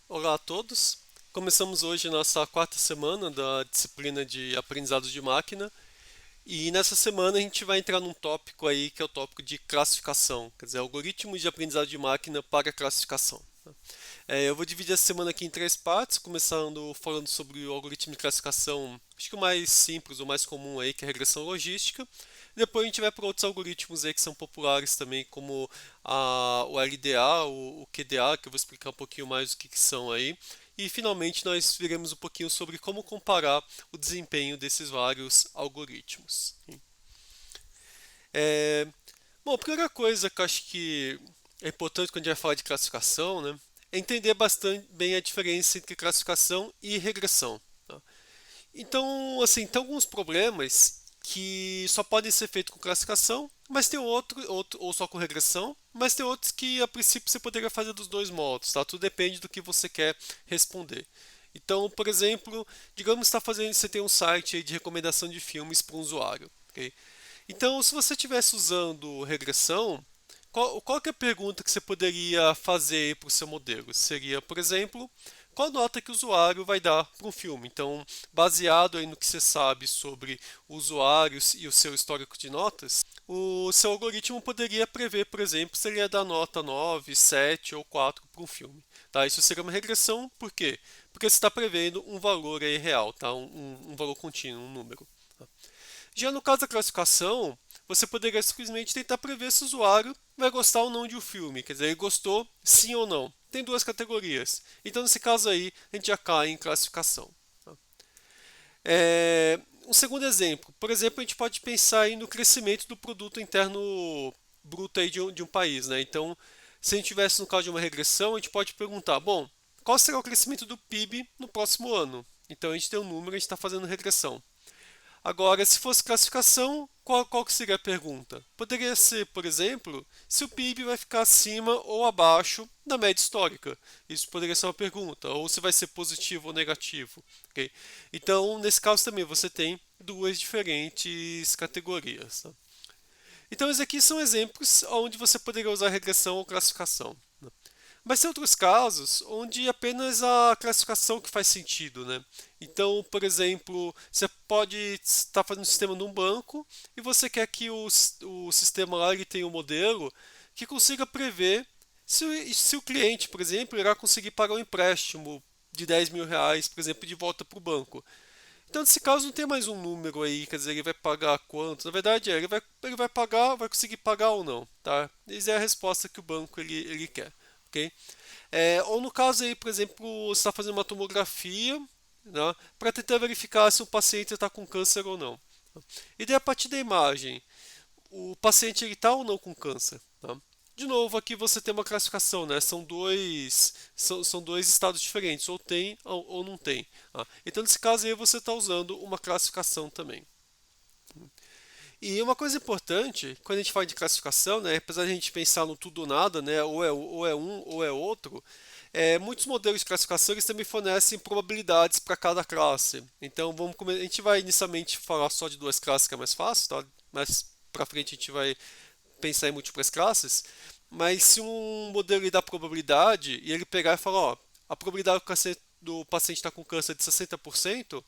Olá a todos. Começamos hoje nossa quarta semana da disciplina de aprendizado de máquina e nessa semana a gente vai entrar num tópico aí que é o tópico de classificação, quer dizer, algoritmos de aprendizado de máquina para classificação. Eu vou dividir essa semana aqui em três partes, começando falando sobre o algoritmo de classificação, acho que o mais simples, o mais comum aí, que é a regressão logística. Depois a gente vai para outros algoritmos aí que são populares também, como o LDA, o QDA, que eu vou explicar um pouquinho mais o que são aí. E finalmente nós veremos um pouquinho sobre como comparar o desempenho desses vários algoritmos. É, Bom, a primeira coisa que eu acho que é importante quando a gente vai falar de classificação, né, é entender bastante bem a diferença entre classificação e regressão. Tá? Então, assim, tem alguns problemas que só podem ser feitos com classificação, mas tem outro ou só com regressão, mas tem outros que a princípio você poderia fazer dos dois modos, tá? Tudo depende do que você quer responder. Então, por exemplo, digamos que você tem um site aí de recomendação de filmes para um usuário, ok? Então, se você estivesse usando regressão, qual que é a pergunta que você poderia fazer para o seu modelo? Seria, por exemplo, qual nota que o usuário vai dar para um filme? Então, baseado aí no que você sabe sobre usuários e o seu histórico de notas, o seu algoritmo poderia prever, por exemplo, se ele ia dar nota 9, 7 ou 4 para um filme. Tá? Isso seria uma regressão, por quê? Porque você está prevendo um valor aí real, tá? Um valor contínuo, um número. Tá? Já no caso da classificação, você poderia simplesmente tentar prever se o usuário vai gostar ou não de um filme, quer dizer, ele gostou sim ou não. Tem duas categorias. Então, nesse caso aí, a gente já cai em classificação. Tá? Um segundo exemplo, por exemplo, a gente pode pensar aí no crescimento do produto interno bruto aí de um país, né? Então, se a gente tivesse no caso de uma regressão, a gente pode perguntar, bom, qual será o crescimento do PIB no próximo ano? Então, a gente tem um número, a gente está fazendo regressão. Agora, se fosse classificação, qual que seria a pergunta? Poderia ser, por exemplo, se o PIB vai ficar acima ou abaixo da média histórica. Isso poderia ser uma pergunta. Ou se vai ser positivo ou negativo. Ok? Então, nesse caso também, você tem duas diferentes categorias. Tá? Então, esses aqui são exemplos onde você poderia usar regressão ou classificação. Né? Mas tem outros casos onde apenas a classificação que faz sentido, né? Então, por exemplo, você pode estar fazendo um sistema num banco e você quer que o sistema lá ele tenha um modelo que consiga prever se o cliente, por exemplo, irá conseguir pagar um empréstimo de 10 mil reais, por exemplo, de volta para o banco. Então, nesse caso, não tem mais um número aí, quer dizer, ele vai pagar quanto. Na verdade, ele vai pagar, vai conseguir pagar ou não, tá? Essa é a resposta que o banco ele quer, ok? Ou no caso aí, por exemplo, você está fazendo uma tomografia, né, para tentar verificar se o paciente está com câncer ou não. E daí, a partir da imagem, o paciente está ou não com câncer. Tá? De novo, aqui você tem uma classificação, né? São dois estados diferentes, ou tem ou não tem. Tá? Então, nesse caso aí, você está usando uma classificação também. E uma coisa importante, quando a gente fala de classificação, né, apesar de a gente pensar no tudo ou nada, né, ou é um ou é outro, muitos modelos de classificação eles também fornecem probabilidades para cada classe. Então a gente vai inicialmente falar só de duas classes que é mais fácil, tá? Mais para frente a gente vai pensar em múltiplas classes. Mas se um modelo lhe dá probabilidade e ele pegar e falar, ó, a probabilidade do paciente estar com câncer é de 60%.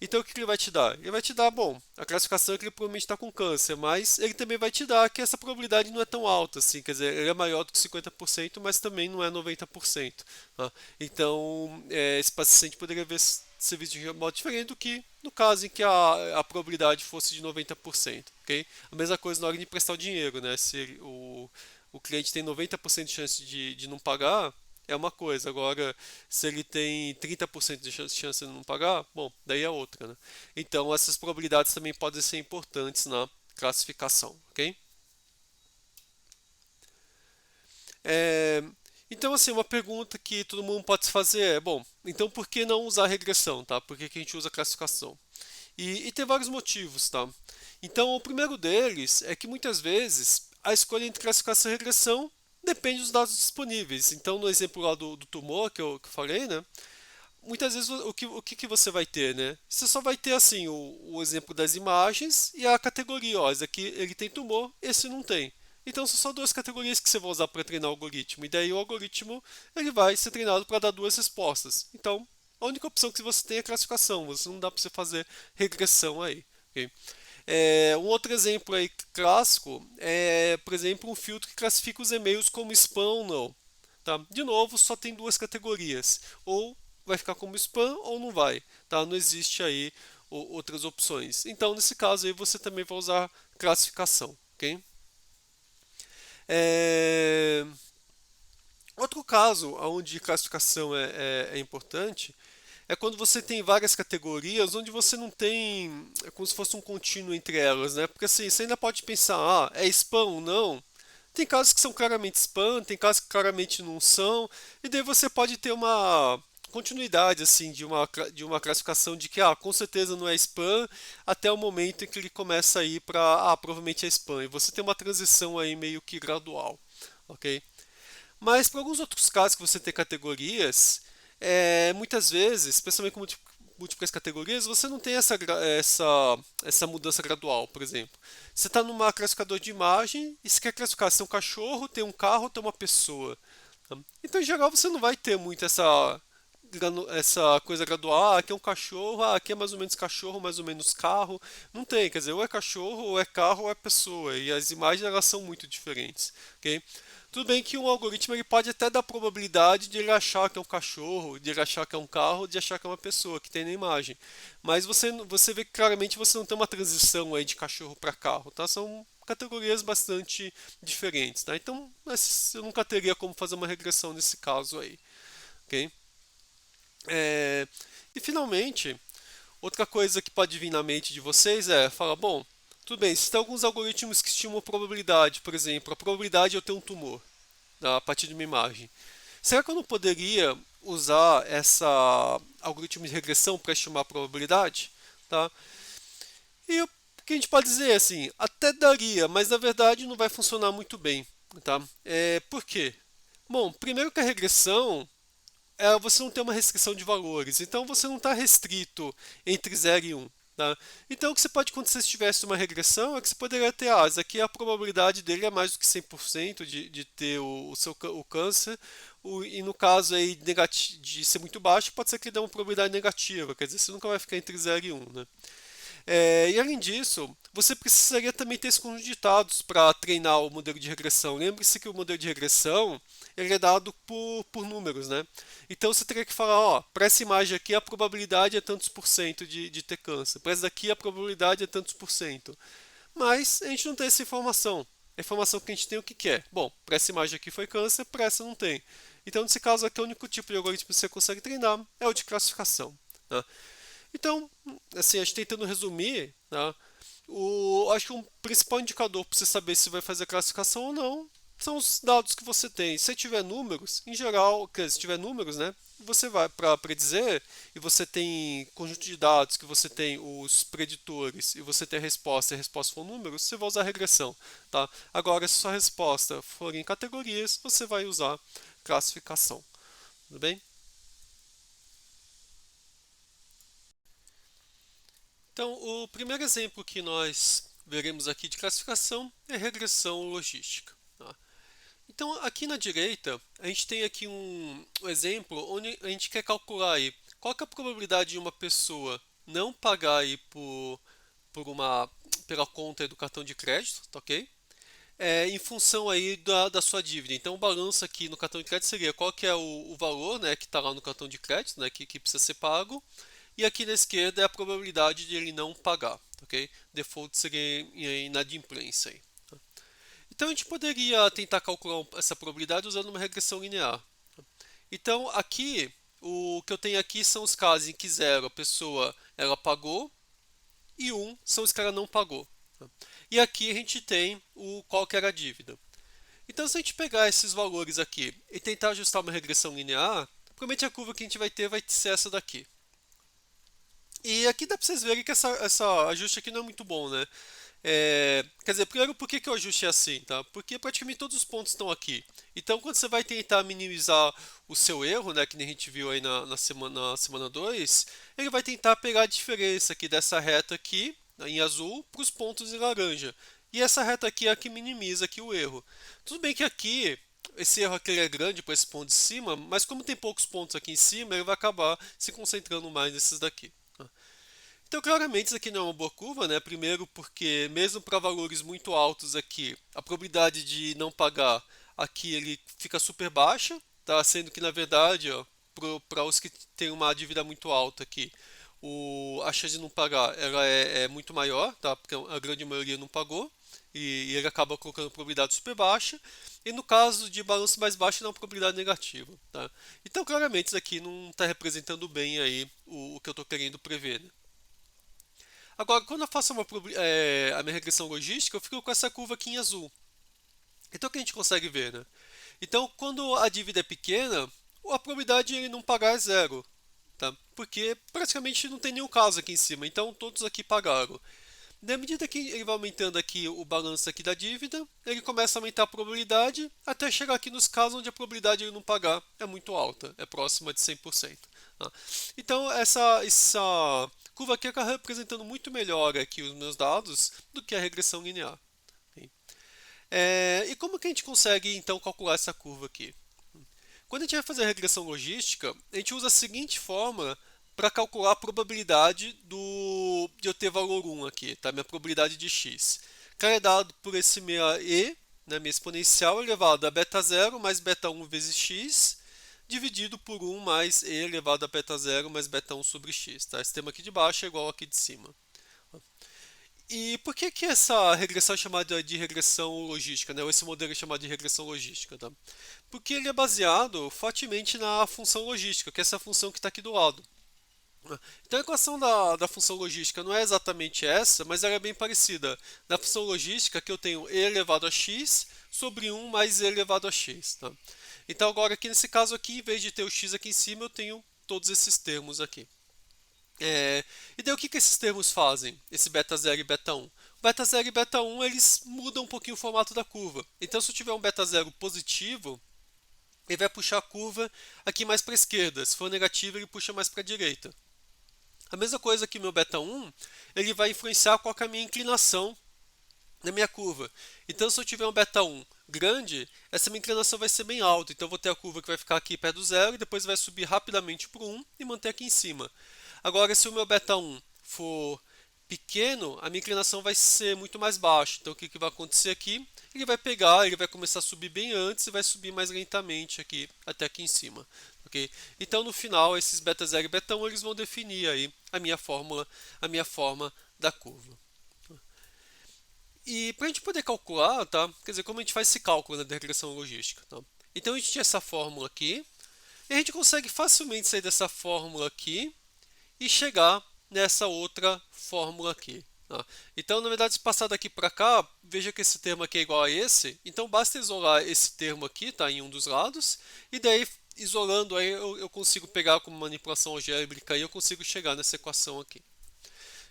Então o que ele vai te dar? Ele vai te dar, bom, a classificação é que ele provavelmente está com câncer, mas ele também vai te dar que essa probabilidade não é tão alta, assim, quer dizer, ele é maior do que 50%, mas também não é 90%. Tá? Então, esse paciente poderia ser visto de modo diferente do que no caso em que a probabilidade fosse de 90%. Ok? A mesma coisa na hora de emprestar o dinheiro, né? Se o cliente tem 90% de chance de não pagar, é uma coisa. Agora, se ele tem 30% de chance de não pagar, bom, daí é outra, né? Então, essas probabilidades também podem ser importantes na classificação, ok? É, então, assim, uma pergunta que todo mundo pode se fazer é, bom, então por que não usar regressão, tá? Por que que a gente usa classificação? E tem vários motivos, tá? Então, o primeiro deles é que muitas vezes a escolha entre classificação e regressão depende dos dados disponíveis. Então, no exemplo lá do tumor que eu falei, né? Muitas vezes o que você vai ter, né? Você só vai ter assim o exemplo das imagens e a categoria, ó, esse aqui ele tem tumor, esse não tem. Então são só duas categorias que você vai usar para treinar o algoritmo. E daí o algoritmo ele vai ser treinado para dar duas respostas. Então a única opção que você tem é classificação. Você não dá para você fazer regressão aí. Ok? Um outro exemplo aí clássico é, por exemplo, um filtro que classifica os e-mails como spam ou não. Tá? De novo, só tem duas categorias. Ou vai ficar como spam ou não vai. Tá? Não existe aí outras opções. Então, nesse caso aí, você também vai usar classificação. Ok? É... Outro caso onde classificação é importante é quando você tem várias categorias onde você não tem, é como se fosse um contínuo entre elas, né? Porque assim, você ainda pode pensar, é spam ou não? Tem casos que são claramente spam, tem casos que claramente não são, e daí você pode ter uma continuidade assim de uma classificação de que com certeza não é spam até o momento em que ele começa a ir para provavelmente é spam. E você tem uma transição aí meio que gradual, ok? Mas para alguns outros casos que você tem categorias, muitas vezes, especialmente com múltiplas categorias, você não tem essa mudança gradual, por exemplo. Você está numa classificador de imagem e você quer classificar se é um cachorro, tem um carro ou tem uma pessoa. Tá? Então, em geral, você não vai ter muito essa coisa gradual, aqui é um cachorro, aqui é mais ou menos cachorro, mais ou menos carro. Não tem, quer dizer, ou é cachorro, ou é carro, ou é pessoa. E as imagens elas são muito diferentes. Ok? Tudo bem que um algoritmo ele pode até dar probabilidade de ele achar que é um cachorro, de ele achar que é um carro, de achar que é uma pessoa que tem na imagem. Mas você vê que claramente você não tem uma transição aí de cachorro para carro, tá? São categorias bastante diferentes, tá? Então, eu nunca teria como fazer uma regressão nesse caso aí, ok? É, E finalmente, outra coisa que pode vir na mente de vocês é falar, bom, tudo bem, se tem alguns algoritmos que estimam probabilidade, por exemplo, a probabilidade de eu ter um tumor, tá, a partir de uma imagem. Será que eu não poderia usar essa algoritmo de regressão para estimar a probabilidade? Tá? E o que a gente pode dizer é assim, até daria, mas na verdade não vai funcionar muito bem. Tá? Por quê? Bom, primeiro que a regressão você não tem uma restrição de valores, então você não está restrito entre 0 e 1. Tá? Então o que você pode acontecer se tivesse uma regressão é que você poderia ter, isso aqui a probabilidade dele é mais do que 100% de ter o câncer, e no caso aí de ser muito baixo, pode ser que ele dê uma probabilidade negativa, quer dizer, você nunca vai ficar entre 0 e 1. Né? E além disso, você precisaria também ter esse conjunto de dados para treinar o modelo de regressão. Lembre-se que o modelo de regressão ele é dado por números, né? Então você teria que falar, para essa imagem aqui a probabilidade é tantos por cento de ter câncer, para essa daqui a probabilidade é tantos por cento. Mas a gente não tem essa informação. A informação que a gente tem o que, que é? Bom, para essa imagem aqui foi câncer, para essa não tem. Então, nesse caso aqui, o único tipo de algoritmo que você consegue treinar é o de classificação. Né? Então, assim, acho que tentando resumir, né, acho que um principal indicador para você saber se vai fazer classificação ou não são os dados que você tem. Se tiver números, em geral, se tiver números, né, você vai para predizer e você tem conjunto de dados que você tem os preditores e você tem a resposta e a resposta for números, você vai usar regressão. Tá? Agora, se sua resposta for em categorias, você vai usar classificação. Tudo bem? Então, o primeiro exemplo que nós veremos aqui de classificação é regressão logística. Tá? Então, aqui na direita, a gente tem aqui um exemplo onde a gente quer calcular aí qual que é a probabilidade de uma pessoa não pagar aí pela conta do cartão de crédito, tá ok? Em função aí da sua dívida. Então, o balanço aqui no cartão de crédito seria qual que é o valor, né, que está lá no cartão de crédito, né, que precisa ser pago, e aqui na esquerda é a probabilidade de ele não pagar, ok? Default seria em inadimplência aí. Tá? Então a gente poderia tentar calcular essa probabilidade usando uma regressão linear. Tá? Então aqui o que eu tenho aqui são os casos em que 0 a pessoa ela pagou e 1 são os que ela não pagou. Tá? E aqui a gente tem qual que era a dívida. Então se a gente pegar esses valores aqui e tentar ajustar uma regressão linear, provavelmente a curva que a gente vai ser essa daqui. E aqui dá para vocês verem que essa ajuste aqui não é muito bom, né? Quer dizer, primeiro, por que o ajuste é assim, tá? Porque praticamente todos os pontos estão aqui. Então, quando você vai tentar minimizar o seu erro, né, que nem a gente viu aí na semana 2, ele vai tentar pegar a diferença aqui dessa reta aqui, em azul, para os pontos em laranja. e essa reta aqui é a que minimiza aqui o erro. Tudo bem que aqui, esse erro aqui é grande para esse ponto de cima, mas como tem poucos pontos aqui em cima, ele vai acabar se concentrando mais nesses daqui. Tá? Então, claramente, isso aqui não é uma boa curva, né? Primeiro porque, mesmo para valores muito altos aqui, a probabilidade de não pagar aqui ele fica super baixa, tá? Sendo que, na verdade, para os que têm uma dívida muito alta aqui, a chance de não pagar ela é muito maior, tá? Porque a grande maioria não pagou e ele acaba colocando probabilidade super baixa. E no caso de balanço mais baixo, não é uma probabilidade negativa, tá? Então, claramente, isso aqui não está representando bem aí o que eu estou querendo prever, né? Agora, quando eu faço a minha regressão logística, eu fico com essa curva aqui em azul. Então, o que a gente consegue ver, né? Então, quando a dívida é pequena, a probabilidade de ele não pagar é zero, tá? Porque praticamente não tem nenhum caso aqui em cima, então todos aqui pagaram. Na medida que ele vai aumentando aqui o balanço aqui da dívida, ele começa a aumentar a probabilidade até chegar aqui nos casos onde a probabilidade de ele não pagar é muito alta, é próxima de 100%. Tá? Então essa curva aqui acaba representando muito melhor aqui os meus dados do que a regressão linear. E como que a gente consegue então calcular essa curva aqui? Quando a gente vai fazer a regressão logística, a gente usa a seguinte fórmula para calcular a probabilidade de eu ter valor 1 aqui, tá? Minha probabilidade de x. Que é dado por esse minha e, né, minha exponencial elevado a beta 0 mais beta 1 vezes x, dividido por 1 mais e elevado a beta 0 mais beta 1 sobre x. Tá? Esse termo aqui de baixo é igual ao aqui de cima. E por que que essa regressão é chamada de regressão logística, né? Ou esse modelo é chamado de regressão logística, tá? Porque ele é baseado fortemente na função logística, que é essa função que está aqui do lado. Então a equação da função logística não é exatamente essa, mas ela é bem parecida. Na função logística que eu tenho e elevado a x sobre 1 mais e elevado a x. Tá? Então agora aqui nesse caso aqui, em vez de ter o x aqui em cima, eu tenho todos esses termos aqui. E daí o que, que esses termos fazem? Esse beta 0 e beta 1. O beta 0 e beta 1 eles mudam um pouquinho o formato da curva. Então se eu tiver um beta 0 positivo, ele vai puxar a curva aqui mais para a esquerda. Se for negativo, ele puxa mais para a direita. A mesma coisa que o meu beta 1, ele vai influenciar qual que é a minha inclinação na minha curva. Então, se eu tiver um beta 1 grande, essa minha inclinação vai ser bem alta. Então, eu vou ter a curva que vai ficar aqui perto do zero e depois vai subir rapidamente para o 1 e manter aqui em cima. Agora, se o meu beta 1 for pequeno, a minha inclinação vai ser muito mais baixa. Então, o que vai acontecer aqui? Ele vai começar a subir bem antes e vai subir mais lentamente aqui, até aqui em cima. Okay? Então, no final, esses beta 0 e beta 1 eles vão definir aí a minha forma da curva. E para a gente poder calcular, tá? Quer dizer, como a gente faz esse cálculo, né, da regressão logística, tá? Então a gente tinha essa fórmula aqui, e a gente consegue facilmente sair dessa fórmula aqui e chegar nessa outra fórmula aqui. Tá? Então, na verdade, se passar daqui para cá, veja que esse termo aqui é igual a esse, então basta isolar esse termo aqui, tá, em um dos lados, e daí isolando aí eu consigo pegar como manipulação algébrica e eu consigo chegar nessa equação aqui.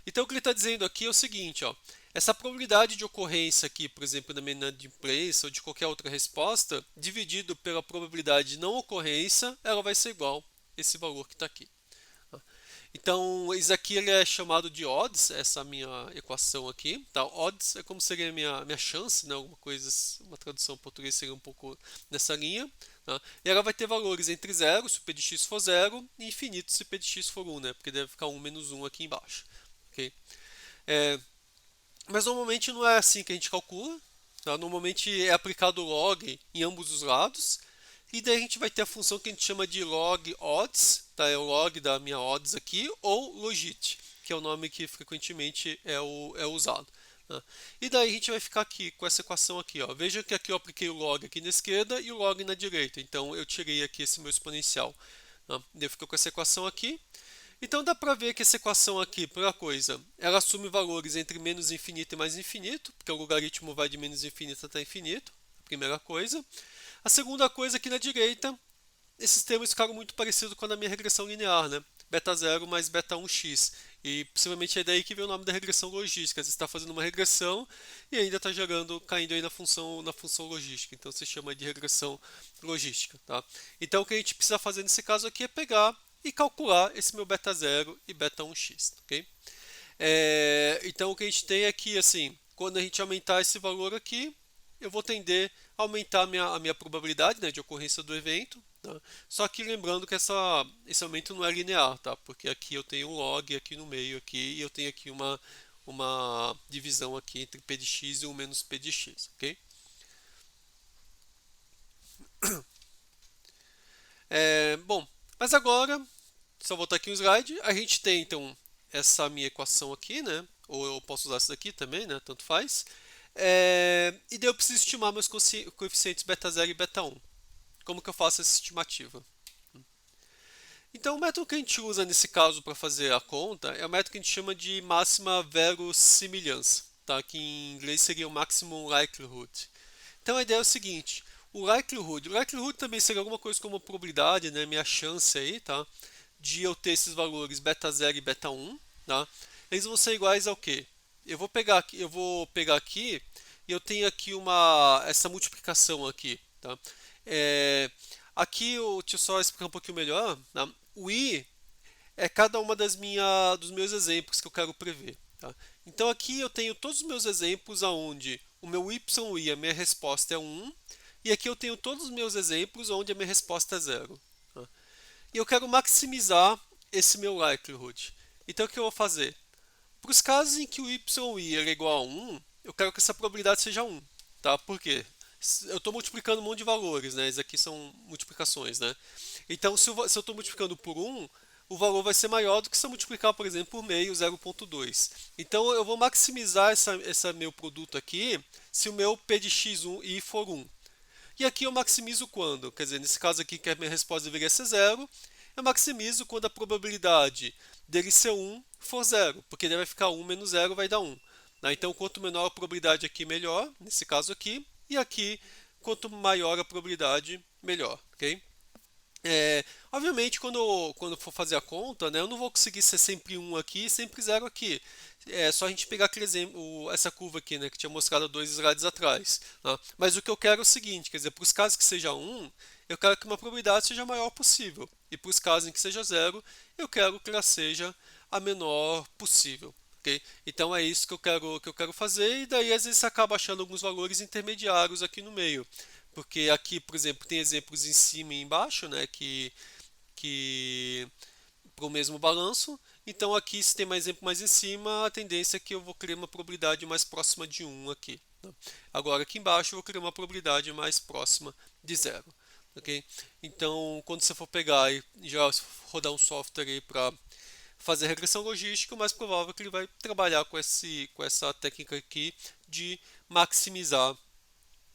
Então o que ele está dizendo aqui é o seguinte, ó, essa probabilidade de ocorrência aqui, por exemplo, da inadimplência ou de qualquer outra resposta, dividido pela probabilidade de não ocorrência, ela vai ser igual a esse valor que está aqui. Então, isso aqui ele é chamado de odds, essa minha equação aqui. Tá? Odds é como seria a minha chance, né? Alguma coisa, uma tradução em português seria um pouco nessa linha. Tá? E ela vai ter valores entre 0, se o p de x for 0, e infinito se o p de x for 1, né? Porque deve ficar 1 menos 1 aqui embaixo. Okay? Mas normalmente não é assim que a gente calcula. Tá? Normalmente é aplicado log em ambos os lados. E daí a gente vai ter a função que a gente chama de log odds, tá? É o log da minha odds aqui, ou logit, que é o nome que frequentemente é usado. Tá? E daí a gente vai ficar aqui com essa equação aqui. Ó. Veja que aqui eu apliquei o log aqui na esquerda e o log na direita. Então eu tirei aqui esse meu exponencial. Tá? Eu fico com essa equação aqui. Então dá para ver que essa equação aqui, primeira coisa, ela assume valores entre menos infinito e mais infinito, porque o logaritmo vai de menos infinito até infinito, primeira coisa. A segunda coisa aqui na direita, esses termos ficaram muito parecidos com a da minha regressão linear, né? Beta 0 mais beta 1x. E possivelmente é daí que vem o nome da regressão logística. Você está fazendo uma regressão e ainda está caindo aí na função logística. Então se chama de regressão logística. Tá? Então o que a gente precisa fazer nesse caso aqui é pegar e calcular esse meu beta 0 e beta 1x. Okay? Então o que a gente tem aqui, assim, quando a gente aumentar esse valor aqui, eu vou tender a aumentar a minha probabilidade, né, de ocorrência do evento. Tá? Só que lembrando que esse aumento não é linear, tá? Porque aqui eu tenho um log aqui no meio aqui, e eu tenho aqui uma divisão aqui entre p de x e 1 menos p de x, ok? Bom, mas agora, só voltar aqui no slide, a gente tem então essa minha equação aqui, né? Ou eu posso usar essa daqui também, né? Tanto faz. E daí eu preciso estimar meus coeficientes beta 0 e beta 1. Como que eu faço essa estimativa? Então, o método que a gente usa nesse caso para fazer a conta é o método que a gente chama de máxima verossimilhança, tá? Que em inglês seria o maximum likelihood. Então, a ideia é o seguinte: o likelihood também seria alguma coisa como a probabilidade, né? Minha chance aí, tá? De eu ter esses valores beta 0 e beta 1, tá? Eles vão ser iguais ao quê? Eu vou pegar aqui e eu tenho aqui essa multiplicação aqui, tá? É, aqui deixa eu só explicar um pouquinho melhor, tá? O i é cada uma dos meus exemplos que eu quero prever, tá? Então aqui eu tenho todos os meus exemplos aonde o meu y e a minha resposta é 1, e aqui eu tenho todos os meus exemplos onde a minha resposta é 0. Tá? E eu quero maximizar esse meu likelihood. Então o que eu vou fazer? Para os casos em que o y e é igual a 1, eu quero que essa probabilidade seja 1. Tá? Por quê? Eu estou multiplicando um monte de valores, né? Esses aqui são multiplicações, né? Então, se eu estou multiplicando por 1, o valor vai ser maior do que se eu multiplicar, por exemplo, por meio, 0,2. Então, eu vou maximizar esse meu produto aqui se o meu p de x1 i for 1. E aqui eu maximizo quando? Quer dizer, nesse caso aqui, que a minha resposta deveria ser 0, eu maximizo quando a probabilidade dele ser 1 for 0, porque ele vai ficar 1 menos 0 vai dar 1. Né? Então, quanto menor a probabilidade aqui, melhor, nesse caso aqui, e aqui, quanto maior a probabilidade, melhor. Okay? Obviamente, quando eu for fazer a conta, né, eu não vou conseguir ser sempre 1 aqui e sempre 0 aqui. É só a gente pegar aquele exemplo, essa curva aqui, né, que tinha mostrado 2 slides atrás. Tá? Mas o que eu quero é o seguinte, quer dizer, para os casos que seja 1, eu quero que uma probabilidade seja a maior possível. E para os casos em que seja 0, eu quero que ela seja a menor possível. Okay? Então é isso que eu quero fazer, e daí às vezes você acaba achando alguns valores intermediários aqui no meio. Porque aqui, por exemplo, tem exemplos em cima e embaixo, né, que para o mesmo balanço. Então aqui, se tem mais exemplo mais em cima, a tendência é que eu vou criar uma probabilidade mais próxima de 1 aqui. Né? Agora aqui embaixo eu vou criar uma probabilidade mais próxima de 0. Okay? Então, quando você for pegar e já rodar um software aí para fazer regressão logística, o mais provável é que ele vai trabalhar com essa técnica aqui de maximizar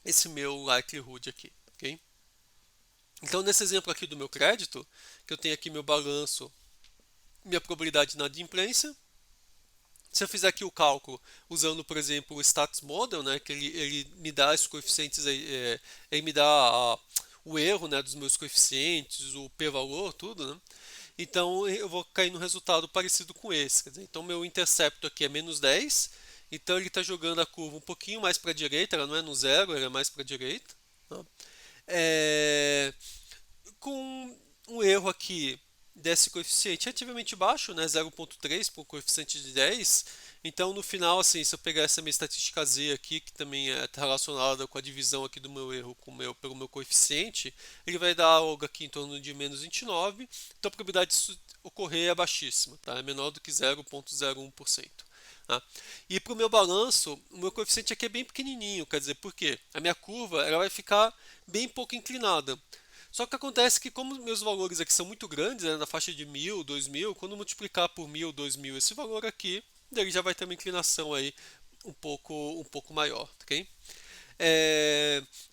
esse meu likelihood aqui. Okay? Então, nesse exemplo aqui do meu crédito, que eu tenho aqui meu balanço, minha probabilidade de inadimplência. Se eu fizer aqui o cálculo usando, por exemplo, o Stats Model, né, que ele me dá os coeficientes, ele me dá o erro, né, dos meus coeficientes, o p-valor, tudo, né? Então eu vou cair no resultado parecido com esse. Quer dizer, então meu intercepto aqui é menos 10, então ele está jogando a curva um pouquinho mais para a direita, ela não é no zero, ela é mais para a direita. Tá? É, com um erro aqui desse coeficiente relativamente baixo, né, 0,3 por coeficiente de 10. Então, no final, assim, se eu pegar essa minha estatística Z aqui, que também está relacionada com a divisão aqui do meu erro pelo meu coeficiente, ele vai dar algo aqui em torno de menos 29. Então, a probabilidade disso ocorrer é baixíssima, tá? É menor do que 0,01%. Tá? E para o meu balanço, o meu coeficiente aqui é bem pequenininho, quer dizer, por quê? A minha curva ela vai ficar bem pouco inclinada. Só que acontece que, como meus valores aqui são muito grandes, né, na faixa de 1000, 2000, quando multiplicar por 1000, 2000, esse valor aqui, ele já vai ter uma inclinação aí um pouco maior, ok?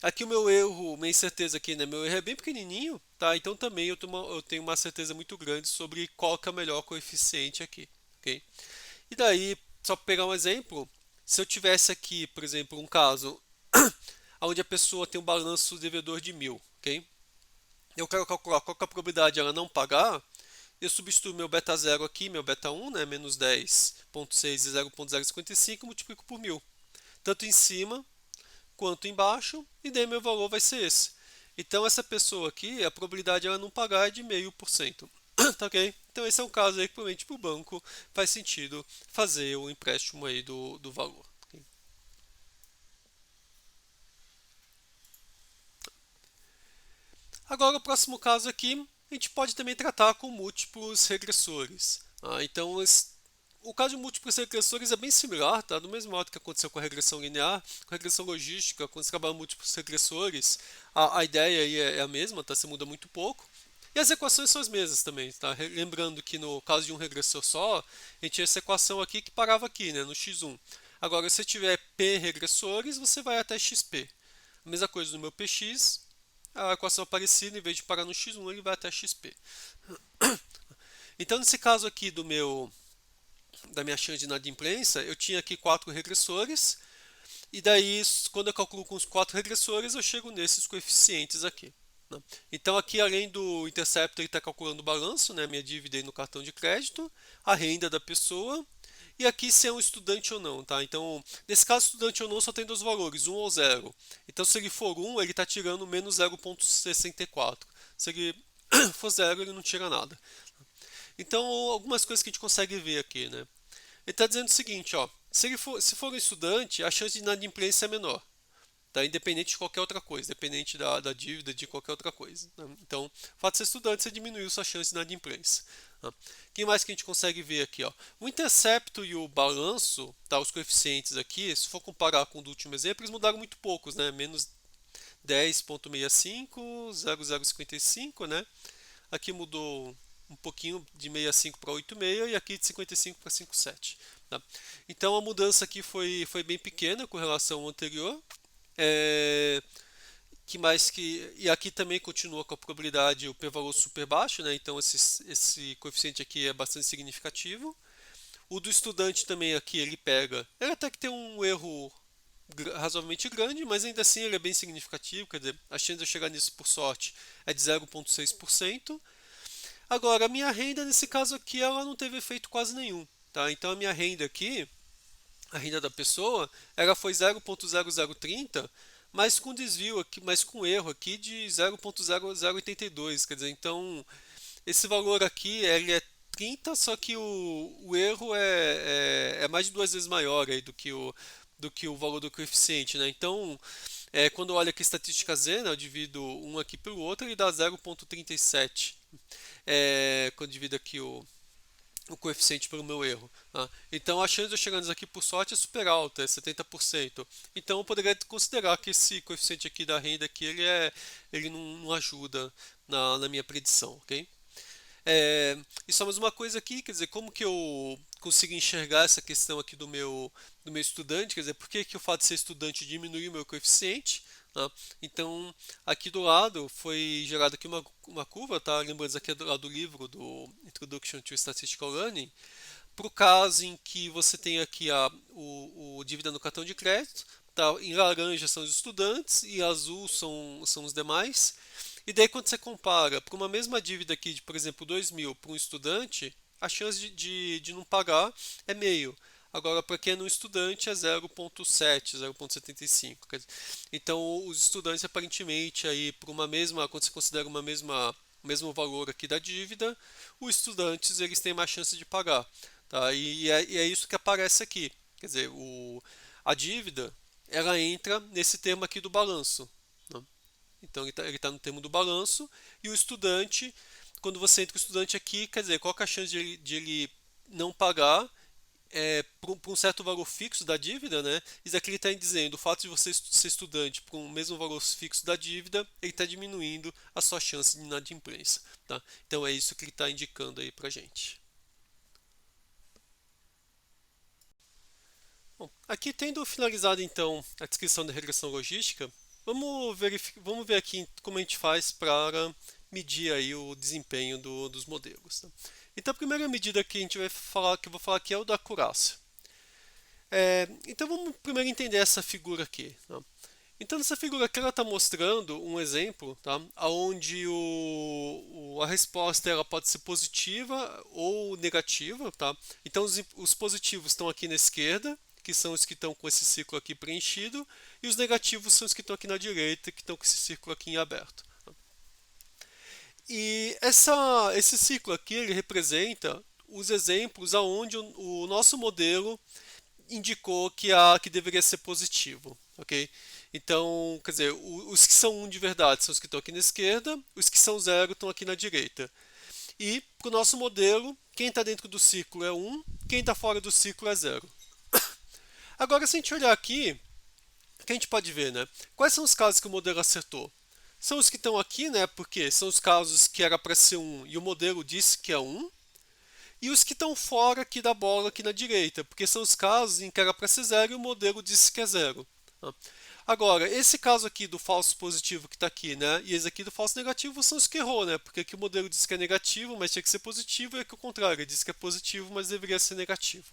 Aqui o meu erro, minha incerteza aqui, né, meu erro é bem pequenininho, tá? Então também eu tenho uma certeza muito grande sobre qual que é o melhor coeficiente aqui, ok? E daí, só para pegar um exemplo, se eu tivesse aqui, por exemplo, um caso onde a pessoa tem um balanço devedor de 1000, ok? Eu quero calcular qual que é a probabilidade de ela não pagar, eu substituo meu beta 0 aqui, meu beta 1, né, menos 10,6 e 0,055, multiplico por 1000. Tanto em cima quanto embaixo, e daí meu valor vai ser esse. Então essa pessoa aqui, a probabilidade de ela não pagar é de 0,5%. Tá ok? Então esse é um caso aí que provavelmente para o banco faz sentido fazer o empréstimo aí do valor. Okay? Agora, o próximo caso aqui, a gente pode também tratar com múltiplos regressores. Então, o caso de múltiplos regressores é bem similar, tá? Do mesmo modo que aconteceu com a regressão linear, com a regressão logística, quando você trabalha múltiplos regressores, a ideia aí é a mesma, tá? Você muda muito pouco. E as equações são as mesmas também, tá? Lembrando que no caso de um regressor só, a gente tinha essa equação aqui que parava aqui, né, no x1. Agora, se você tiver p regressores, você vai até xp. A mesma coisa no meu px, a equação é parecida, em vez de parar no x1, ele vai até xp. Então, nesse caso aqui da minha chance de inadimplência, eu tinha aqui 4 regressores, e daí, quando eu calculo com os 4 regressores, eu chego nesses coeficientes aqui, né? Então, aqui, além do intercepto, ele está calculando o balanço, né, minha dívida aí no cartão de crédito, a renda da pessoa, e aqui se é um estudante ou não, tá? Então, nesse caso, estudante ou não só tem dois valores, 1 ou 0. Então, se ele for 1, ele está tirando menos 0,64. Se ele for 0, ele não tira nada. Então, algumas coisas que a gente consegue ver aqui, né? Ele está dizendo o seguinte, ó, se for um estudante, a chance de inadimplência é menor, tá? Independente de qualquer outra coisa, independente da dívida, de qualquer outra coisa, né? Então, o fato de ser estudante, você diminuiu sua chance de inadimplência. O que mais que a gente consegue ver aqui? Ó? O intercepto e o balanço, tá? Os coeficientes aqui, se for comparar com o do último exemplo, eles mudaram muito poucos, né? Menos 10,65, 0,055, né? Aqui mudou um pouquinho de 65 para 86 e aqui de 55 para 57. Tá? Então a mudança aqui foi bem pequena com relação ao anterior. Que mais que e aqui também continua com a probabilidade o p-valor super baixo, né? Então esse coeficiente aqui é bastante significativo. O do estudante também aqui ele até que tem um erro razoavelmente grande, mas ainda assim ele é bem significativo, quer dizer, a chance de eu chegar nisso por sorte é de 0,6%. Agora, a minha renda nesse caso aqui, ela não teve efeito quase nenhum, tá? Então a minha renda aqui, a renda da pessoa, ela foi 0,0030, mas com desvio aqui, mas com erro aqui de 0,0082, quer dizer, então esse valor aqui ele é 30, só que o erro é mais de duas vezes maior aí do que o valor do coeficiente, né? Então, quando eu olho aqui estatística Z, né, eu divido um aqui pelo outro, ele dá 0,37. Quando eu divido aqui o coeficiente pelo meu erro. Tá? Então a chance de eu chegar nisso aqui por sorte é super alta, é 70%. Então eu poderia considerar que esse coeficiente aqui da renda aqui, ele não ajuda na minha predição, ok? E só mais uma coisa aqui, quer dizer, como que eu consigo enxergar essa questão aqui do meu estudante, quer dizer, por que o fato de ser estudante diminuiu o meu coeficiente? Tá? Então, aqui do lado foi gerada aqui uma curva, tá? Lembrando isso aqui é do lado do livro do Introduction to Statistical Learning, para o caso em que você tem aqui o dívida no cartão de crédito, tá? Em laranja são os estudantes e azul são os demais. E daí quando você compara para uma mesma dívida aqui de, por exemplo, 2.000 para um estudante, a chance de não pagar é meio. Agora, para quem é um estudante, é 0,7, 0,75. Então, os estudantes, aparentemente, aí, quando você considera o mesmo valor aqui da dívida, os estudantes eles têm mais chance de pagar. Tá? E é isso que aparece aqui. Quer dizer, a dívida ela entra nesse termo aqui do balanço. Né? Então ele tá no termo do balanço e o estudante, quando você entra o estudante aqui, quer dizer, qual que é a chance de ele não pagar por um certo valor fixo da dívida, né? Isso aqui ele está dizendo, o fato de você ser estudante por um mesmo valor fixo da dívida, ele está diminuindo a sua chance de inadimplência, tá? Então é isso que ele está indicando aí para gente. Bom, aqui tendo finalizado então a descrição da regressão logística, vamos ver aqui como a gente faz para medir aí o desempenho dos modelos. Tá? Então a primeira medida que a gente vai falar, que eu vou falar aqui é o da acurácia. Então vamos primeiro entender essa figura aqui. Tá? Então nessa figura aqui ela está mostrando um exemplo, tá? Onde a resposta ela pode ser positiva ou negativa. Tá? Então os positivos estão aqui na esquerda, que são os que estão com esse círculo aqui preenchido, e os negativos são os que estão aqui na direita, que estão com esse círculo aqui em aberto. E esse ciclo aqui ele representa os exemplos aonde o nosso modelo indicou que deveria ser positivo, ok? Então, quer dizer, os que são 1 de verdade são os que estão aqui na esquerda, os que são 0 estão aqui na direita. E para o nosso modelo, quem está dentro do ciclo é 1, quem está fora do ciclo é 0. Agora, se a gente olhar aqui, o que a gente pode ver, né? Quais são os casos que o modelo acertou? São os que estão aqui, né? Porque são os casos que era para ser 1 e o modelo disse que é 1. E os que estão fora aqui da bola aqui na direita, porque são os casos em que era para ser 0 e o modelo disse que é 0. Agora, esse caso aqui do falso positivo que está aqui, né? E esse aqui do falso negativo são os que errou, né? Porque aqui o modelo disse que é negativo, mas tinha que ser positivo, e aqui o contrário, ele disse que é positivo, mas deveria ser negativo.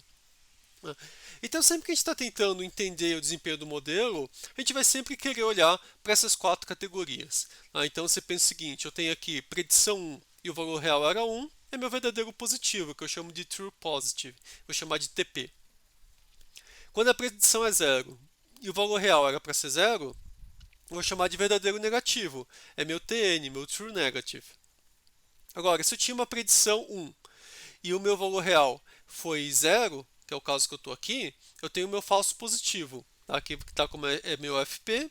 Então, sempre que a gente está tentando entender o desempenho do modelo, a gente vai sempre querer olhar para essas 4 categorias. Então, você pensa o seguinte: eu tenho aqui predição 1 e o valor real era 1, é meu verdadeiro positivo, que eu chamo de true positive, vou chamar de TP. Quando a predição é 0 e o valor real era para ser 0, eu vou chamar de verdadeiro negativo, é meu TN, meu true negative. Agora, se eu tinha uma predição 1 e o meu valor real foi 0, que é o caso que eu estou aqui, eu tenho o meu falso positivo, tá? Aqui que está como é meu FP.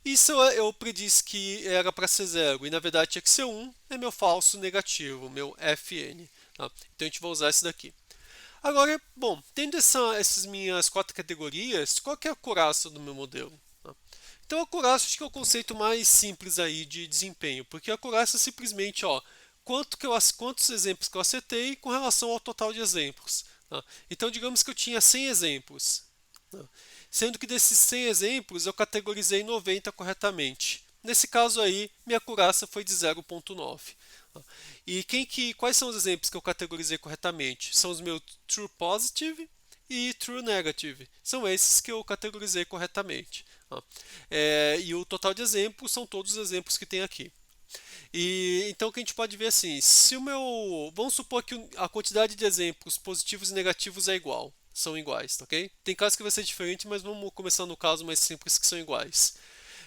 E se eu predisse que era para ser 0 e na verdade tinha que ser 1, é meu falso negativo, meu FN. Tá? Então a gente vai usar esse daqui. Agora, bom, tendo essas minhas 4 categorias, qual que é a acurácia do meu modelo? Tá? Então a acurácia acho que é o conceito mais simples aí de desempenho, porque a acurácia é simplesmente, ó, quantos exemplos que eu acertei com relação ao total de exemplos. Tá? Então digamos que eu tinha 100 exemplos. Tá? Sendo que desses 100 exemplos eu categorizei 90 corretamente. Nesse caso aí, minha acurácia foi de 0,9. E quais são os exemplos que eu categorizei corretamente? São os meus true positive e true negative. São esses que eu categorizei corretamente. E o total de exemplos são todos os exemplos que tem aqui. E então o que a gente pode ver assim, se o meu, vamos supor que a quantidade de exemplos positivos e negativos é igual, são iguais, tá ok? Tem casos que vai ser diferente, mas vamos começar no caso mais simples que são iguais.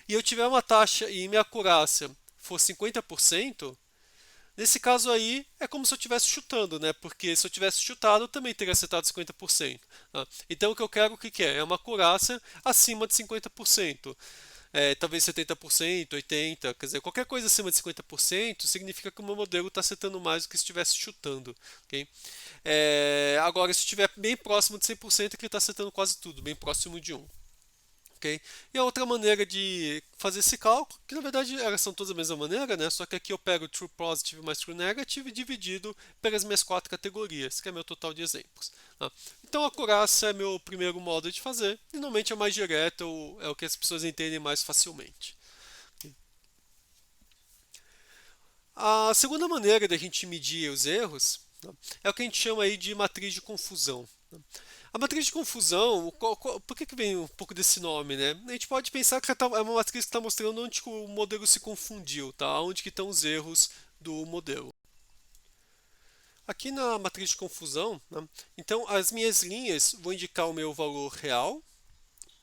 E eu tiver uma taxa e minha acurácia for 50%, nesse caso aí é como se eu estivesse chutando, né? Porque se eu tivesse chutado, eu também teria acertado 50%. Tá? Então o que eu quero, o que é? É uma acurácia acima de 50%. Talvez 70%, 80%, quer dizer, qualquer coisa acima de 50% significa que o meu modelo está acertando mais do que se estivesse chutando. Okay? Agora, se estiver bem próximo de 100%, é que ele está acertando quase tudo, bem próximo de 1. Okay? E a outra maneira de fazer esse cálculo, que na verdade elas são todas a mesma maneira, né? Só que aqui eu pego o true positive mais true negative dividido pelas minhas 4 categorias, que é meu total de exemplos. Tá? Então a acurácia é meu primeiro modo de fazer, e normalmente é mais direto, é o que as pessoas entendem mais facilmente. A segunda maneira da gente medir os erros, tá, é o que a gente chama aí de matriz de confusão. Tá? A matriz de confusão, por que vem um pouco desse nome, né? A gente pode pensar que é uma matriz que está mostrando onde que o modelo se confundiu, tá? Onde que estão os erros do modelo. Aqui na matriz de confusão, né, então as minhas linhas vão indicar o meu valor real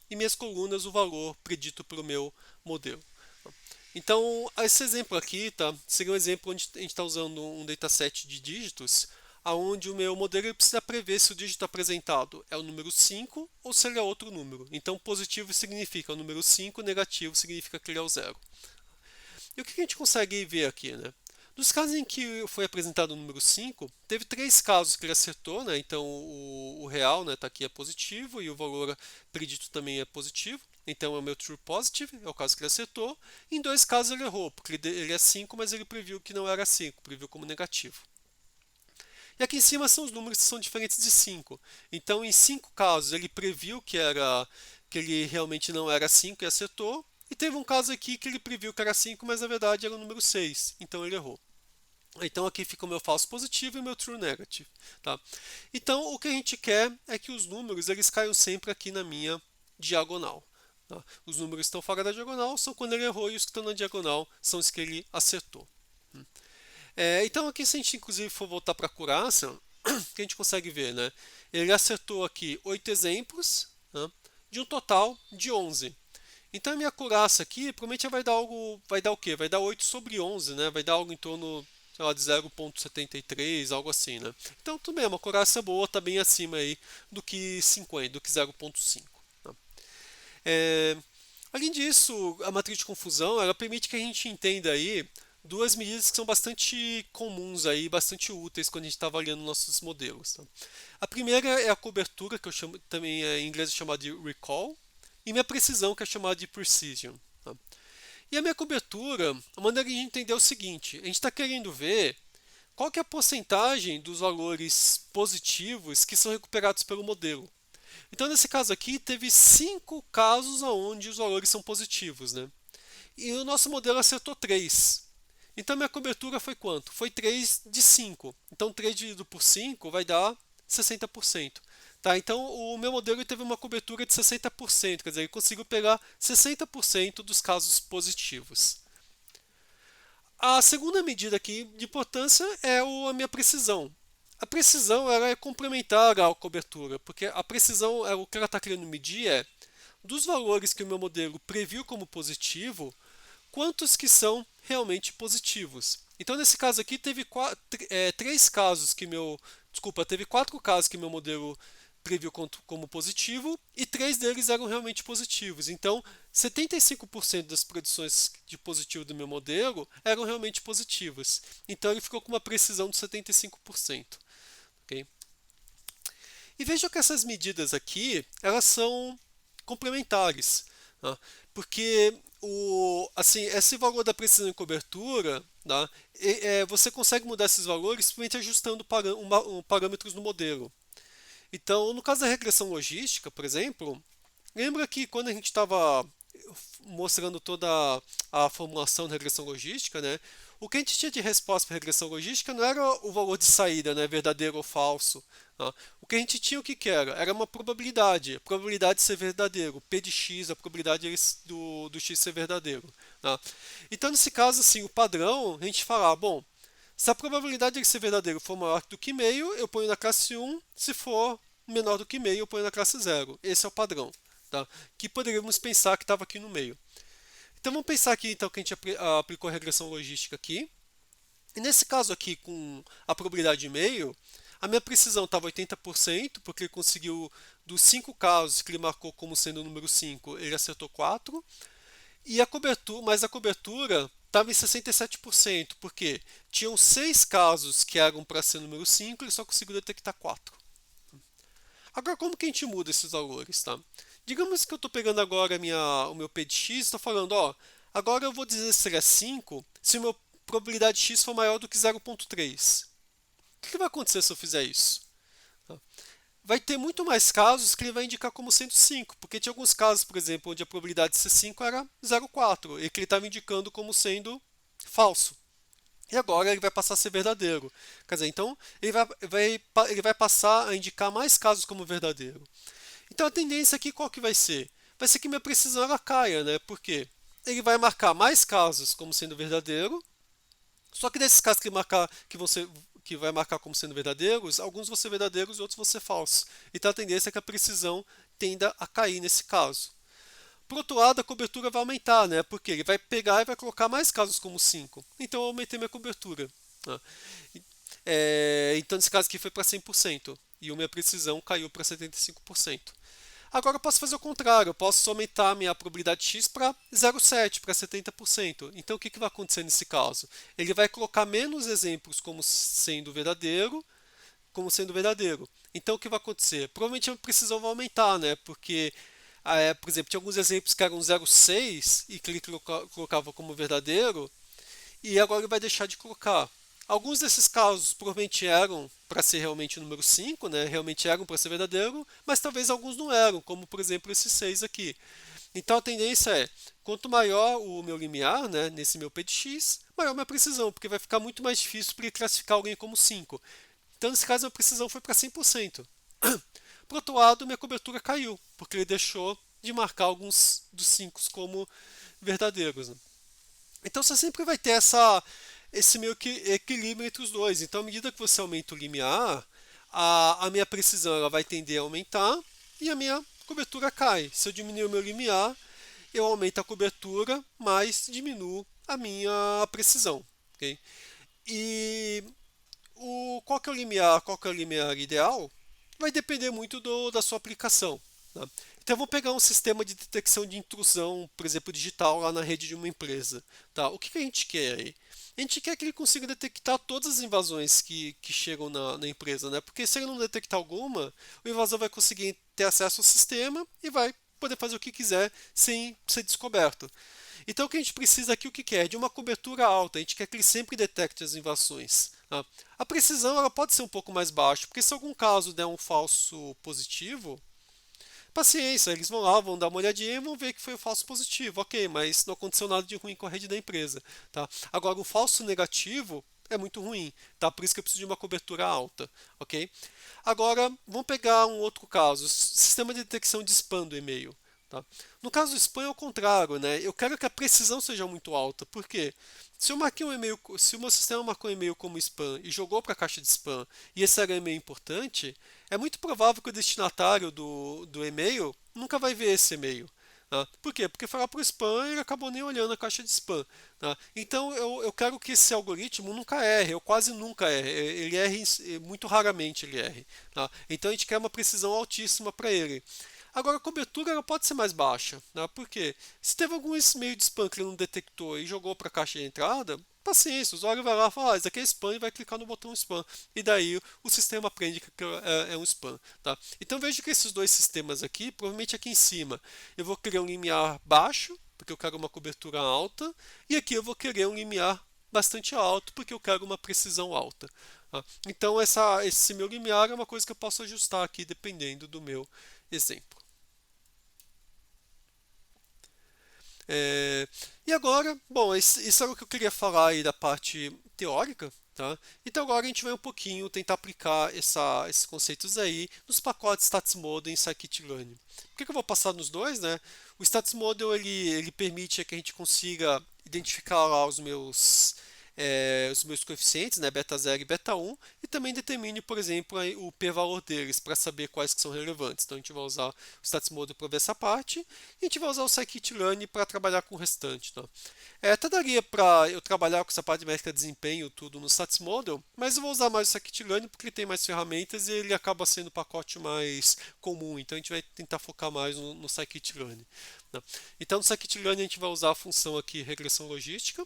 e minhas colunas o valor predito pelo meu modelo. Então, esse exemplo aqui, tá, seria um exemplo onde a gente está usando um dataset de dígitos, onde o meu modelo precisa prever se o dígito apresentado é o número 5 ou se ele é outro número. Então, positivo significa o número 5, negativo significa que ele é o 0. E o que a gente consegue ver aqui, né? Nos casos em que foi apresentado o número 5, teve 3 casos que ele acertou, né? Então o real, né, tá aqui é positivo e o valor predito também é positivo. Então é o meu true positive, é o caso que ele acertou. Em 2 casos ele errou, porque ele é 5, mas ele previu que não era 5, previu como negativo. E aqui em cima são os números que são diferentes de 5. Então em 5 casos ele previu que ele realmente não era 5 e acertou. E teve um caso aqui que ele previu que era 5, mas na verdade era o número 6, então ele errou. Então aqui fica o meu falso positivo e o meu true negative. Tá? Então o que a gente quer é que os números eles caiam sempre aqui na minha diagonal. Tá? Os números que estão fora da diagonal são quando ele errou e os que estão na diagonal são os que ele acertou. Então aqui se a gente inclusive for voltar para a acurácia, que a gente consegue ver, né? Ele acertou aqui 8 exemplos, né, de um total de 11. Então a minha acurácia aqui provavelmente vai dar algo, vai dar o quê? Vai dar 8 sobre 11, né? Vai dar algo em torno, sei lá, de 0,73, algo assim, né? Então tudo bem, uma acurácia boa, está bem acima aí do que 50, do que 0,5. Tá? Além disso, a matriz de confusão, ela permite que a gente entenda aí duas medidas que são bastante comuns aí, bastante úteis quando a gente está avaliando nossos modelos. Tá? A primeira é a cobertura, que eu chamo também em inglês é chamada de recall, e minha precisão, que é chamada de precision. Tá? E a minha cobertura, a maneira de entender é o seguinte: a gente está querendo ver qual que é a porcentagem dos valores positivos que são recuperados pelo modelo. Então, nesse caso aqui, teve 5 casos onde os valores são positivos, né? E o nosso modelo acertou 3. Então, minha cobertura foi quanto? Foi 3 de 5. Então, 3 dividido por 5 vai dar 60%. Tá? Então, o meu modelo teve uma cobertura de 60%, quer dizer, ele conseguiu pegar 60% dos casos positivos. A segunda medida aqui de importância é a minha precisão. A precisão ela é complementar à cobertura, porque a precisão, o que ela está querendo medir é dos valores que o meu modelo previu como positivo, quantos que são realmente positivos. Então, nesse caso aqui, teve teve 4 casos que meu modelo previu como positivo e 3 deles eram realmente positivos. Então, 75% das predições de positivo do meu modelo eram realmente positivas. Então, ele ficou com uma precisão de 75%. Okay? E veja que essas medidas aqui, elas são complementares, tá? Porque assim, esse valor da precisão e cobertura, tá? Você consegue mudar esses valores simplesmente ajustando parâmetros no modelo. Então, no caso da regressão logística, por exemplo, lembra que quando a gente estava mostrando toda a formulação da regressão logística, né? O que a gente tinha de resposta para a regressão logística não era o valor de saída, né? Verdadeiro ou falso. Tá? O que a gente tinha, o que era? Era uma probabilidade. A probabilidade de ser verdadeiro. P de x, a probabilidade do x ser verdadeiro. Tá? Então, nesse caso, assim, o padrão, a gente fala, bom, se a probabilidade de ser verdadeiro for maior do que meio, eu ponho na classe 1. Se for menor do que meio, eu ponho na classe 0. Esse é o padrão. Tá? Que poderíamos pensar que estava aqui no meio. Então vamos pensar aqui então que a gente aplicou a regressão logística aqui. E nesse caso aqui, com a probabilidade de meio, a minha precisão estava 80%, porque ele conseguiu, dos 5 casos que ele marcou como sendo o número 5, ele acertou 4. E a cobertura, mas a cobertura estava em 67%, porque tinham 6 casos que eram para ser número 5, ele só conseguiu detectar 4. Agora, como que a gente muda esses valores, tá? Digamos que eu estou pegando agora o meu P de x e estou falando, ó, agora eu vou dizer se ele é 5 se a minha probabilidade x for maior do que 0,3. O que vai acontecer se eu fizer isso? Vai ter muito mais casos que ele vai indicar como sendo 5, porque tinha alguns casos, por exemplo, onde a probabilidade de ser 5 era 0,4 e que ele estava indicando como sendo falso. E agora ele vai passar a ser verdadeiro. Quer dizer, então ele vai passar a indicar mais casos como verdadeiro. Então a tendência aqui qual que vai ser? Vai ser que minha precisão ela caia, né? Por quê? Ele vai marcar mais casos como sendo verdadeiro, só que desses casos que vai marcar como sendo verdadeiros, alguns vão ser verdadeiros e outros vão ser falsos. Então a tendência é que a precisão tenda a cair nesse caso. Por outro lado, a cobertura vai aumentar, né? Porque ele vai pegar e vai colocar mais casos como 5. Então eu aumentei minha cobertura. Né? Então nesse caso aqui foi para 100% e a minha precisão caiu para 75%. Agora eu posso fazer o contrário, eu posso aumentar a minha probabilidade x para 0,7, para 70%. Então o que vai acontecer nesse caso? Ele vai colocar menos exemplos como sendo verdadeiro. Então o que vai acontecer? Provavelmente a precisão vai aumentar, né? Porque, por exemplo, tinha alguns exemplos que eram 0,6 e que ele colocava como verdadeiro, e agora ele vai deixar de colocar. Alguns desses casos provavelmente eram para ser realmente o número 5, né? Realmente eram para ser verdadeiro, mas talvez alguns não eram, como por exemplo esses 6 aqui. Então a tendência é, quanto maior o meu limiar, né, nesse meu P de x, maior a minha precisão, porque vai ficar muito mais difícil para ele classificar alguém como 5. Então nesse caso a precisão foi para 100%. Por outro lado, minha cobertura caiu, porque ele deixou de marcar alguns dos 5 como verdadeiros. Né? Então você sempre vai ter esse meio que equilíbrio entre os dois. Então, à medida que você aumenta o limiar, a minha precisão ela vai tender a aumentar e a minha cobertura cai. Se eu diminuir o meu limiar, eu aumento a cobertura, mas diminuo a minha precisão. Okay? E qual que é o limiar ideal? Vai depender muito da sua aplicação. Tá? Então, vamos pegar um sistema de detecção de intrusão, por exemplo, digital lá na rede de uma empresa. Tá? O que que a gente quer aí? A gente quer que ele consiga detectar todas as invasões que chegam na empresa, né? Porque se ele não detectar alguma, o invasor vai conseguir ter acesso ao sistema e vai poder fazer o que quiser sem ser descoberto. Então, o que a gente precisa aqui, o que que é? De uma cobertura alta. A gente quer que ele sempre detecte as invasões. Tá? A precisão ela pode ser um pouco mais baixa, porque se algum caso der um falso positivo, paciência, eles vão lá, vão dar uma olhadinha e vão ver que foi o falso positivo. Ok, mas não aconteceu nada de ruim com a rede da empresa. Tá? Agora, o falso negativo é muito ruim, tá? Por isso que eu preciso de uma cobertura alta, ok? Agora, vamos pegar um outro caso, sistema de detecção de spam do e-mail. Tá? No caso do spam é o contrário, né? Eu quero que a precisão seja muito alta. Por quê? Se eu marquei um e-mail, se o meu sistema marcou um e-mail como spam e jogou para a caixa de spam e esse era um e-mail importante, é muito provável que o destinatário do e-mail nunca vai ver esse e-mail. Tá? Por quê? Porque foi lá para o spam e ele acabou nem olhando a caixa de spam. Tá? Então eu quero que esse algoritmo nunca erre, ou quase nunca erre. Ele erre muito raramente ele erre. Tá? Então a gente quer uma precisão altíssima para ele. Agora a cobertura ela pode ser mais baixa, né? Por quê? Se teve algum e-mail de spam que ele não detectou e jogou para a caixa de entrada, paciência, o usuário vai lá e fala, ah, isso aqui é spam e vai clicar no botão spam. E daí o sistema aprende que é um spam. Tá? Então veja que esses dois sistemas aqui, provavelmente aqui em cima, eu vou querer um limiar baixo, porque eu quero uma cobertura alta, e aqui eu vou querer um limiar bastante alto, porque eu quero uma precisão alta. Tá? Então esse meu limiar é uma coisa que eu posso ajustar aqui dependendo do meu exemplo. É, e agora, bom, isso é o que eu queria falar aí da parte teórica, tá? Então agora a gente vai um pouquinho tentar aplicar esses conceitos aí nos pacotes Stats Model e Scikit-learn. Por que eu vou passar nos dois, né? O Stats Model ele permite que a gente consiga identificar lá os meus coeficientes, né, beta 0 e beta 1, e também determine, por exemplo, o p-valor deles para saber quais que são relevantes. Então a gente vai usar o Stats Model para ver essa parte, e a gente vai usar o Scikit-learn para trabalhar com o restante. Tá? Até daria para eu trabalhar com essa parte de métrica de desempenho tudo no Stats Model, mas eu vou usar mais o Scikit-learn porque ele tem mais ferramentas e ele acaba sendo o pacote mais comum. Então a gente vai tentar focar mais no Scikit-learn. Tá? Então no Scikit-learn a gente vai usar a função aqui regressão logística.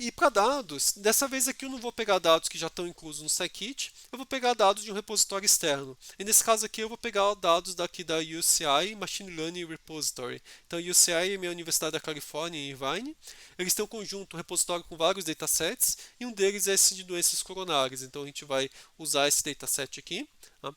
E para dados, dessa vez aqui eu não vou pegar dados que já estão inclusos no Scikit, eu vou pegar dados de um repositório externo. E nesse caso aqui eu vou pegar dados daqui da UCI Machine Learning Repository. Então a UCI é a minha Universidade da Califórnia em Irvine. Eles têm um conjunto, um repositório com vários datasets e um deles é esse de doenças coronárias. Então a gente vai usar esse dataset aqui. Tá?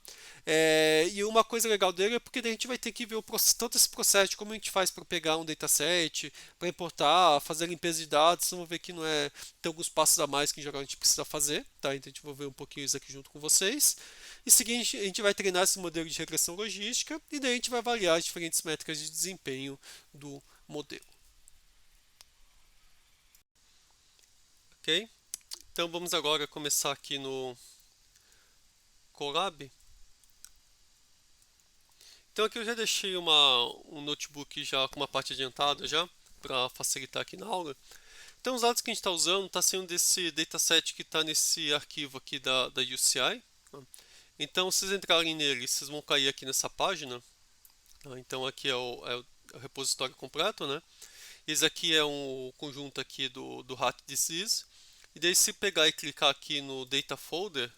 E uma coisa legal dele é porque a gente vai ter que ver tanto esse processo de como a gente faz para pegar um dataset, para importar, fazer a limpeza de dados. Vocês vão ver que não é, tem alguns passos a mais que em geral a gente precisa fazer. Tá? Então a gente vai ver um pouquinho isso aqui junto com vocês. E seguinte, a gente vai treinar esse modelo de regressão logística e daí a gente vai avaliar as diferentes métricas de desempenho do modelo. Ok? Então vamos agora começar aqui no Colab. Então aqui eu já deixei um notebook já com uma parte adiantada já para facilitar aqui na aula. Então os dados que a gente está usando está sendo desse dataset que está nesse arquivo aqui da UCI. Tá? Então se vocês entrarem nele, vocês vão cair aqui nessa página. Tá? Então aqui é o repositório completo, né? Esse aqui é um conjunto aqui do Heart Disease. E daí se pegar e clicar aqui no Data Folder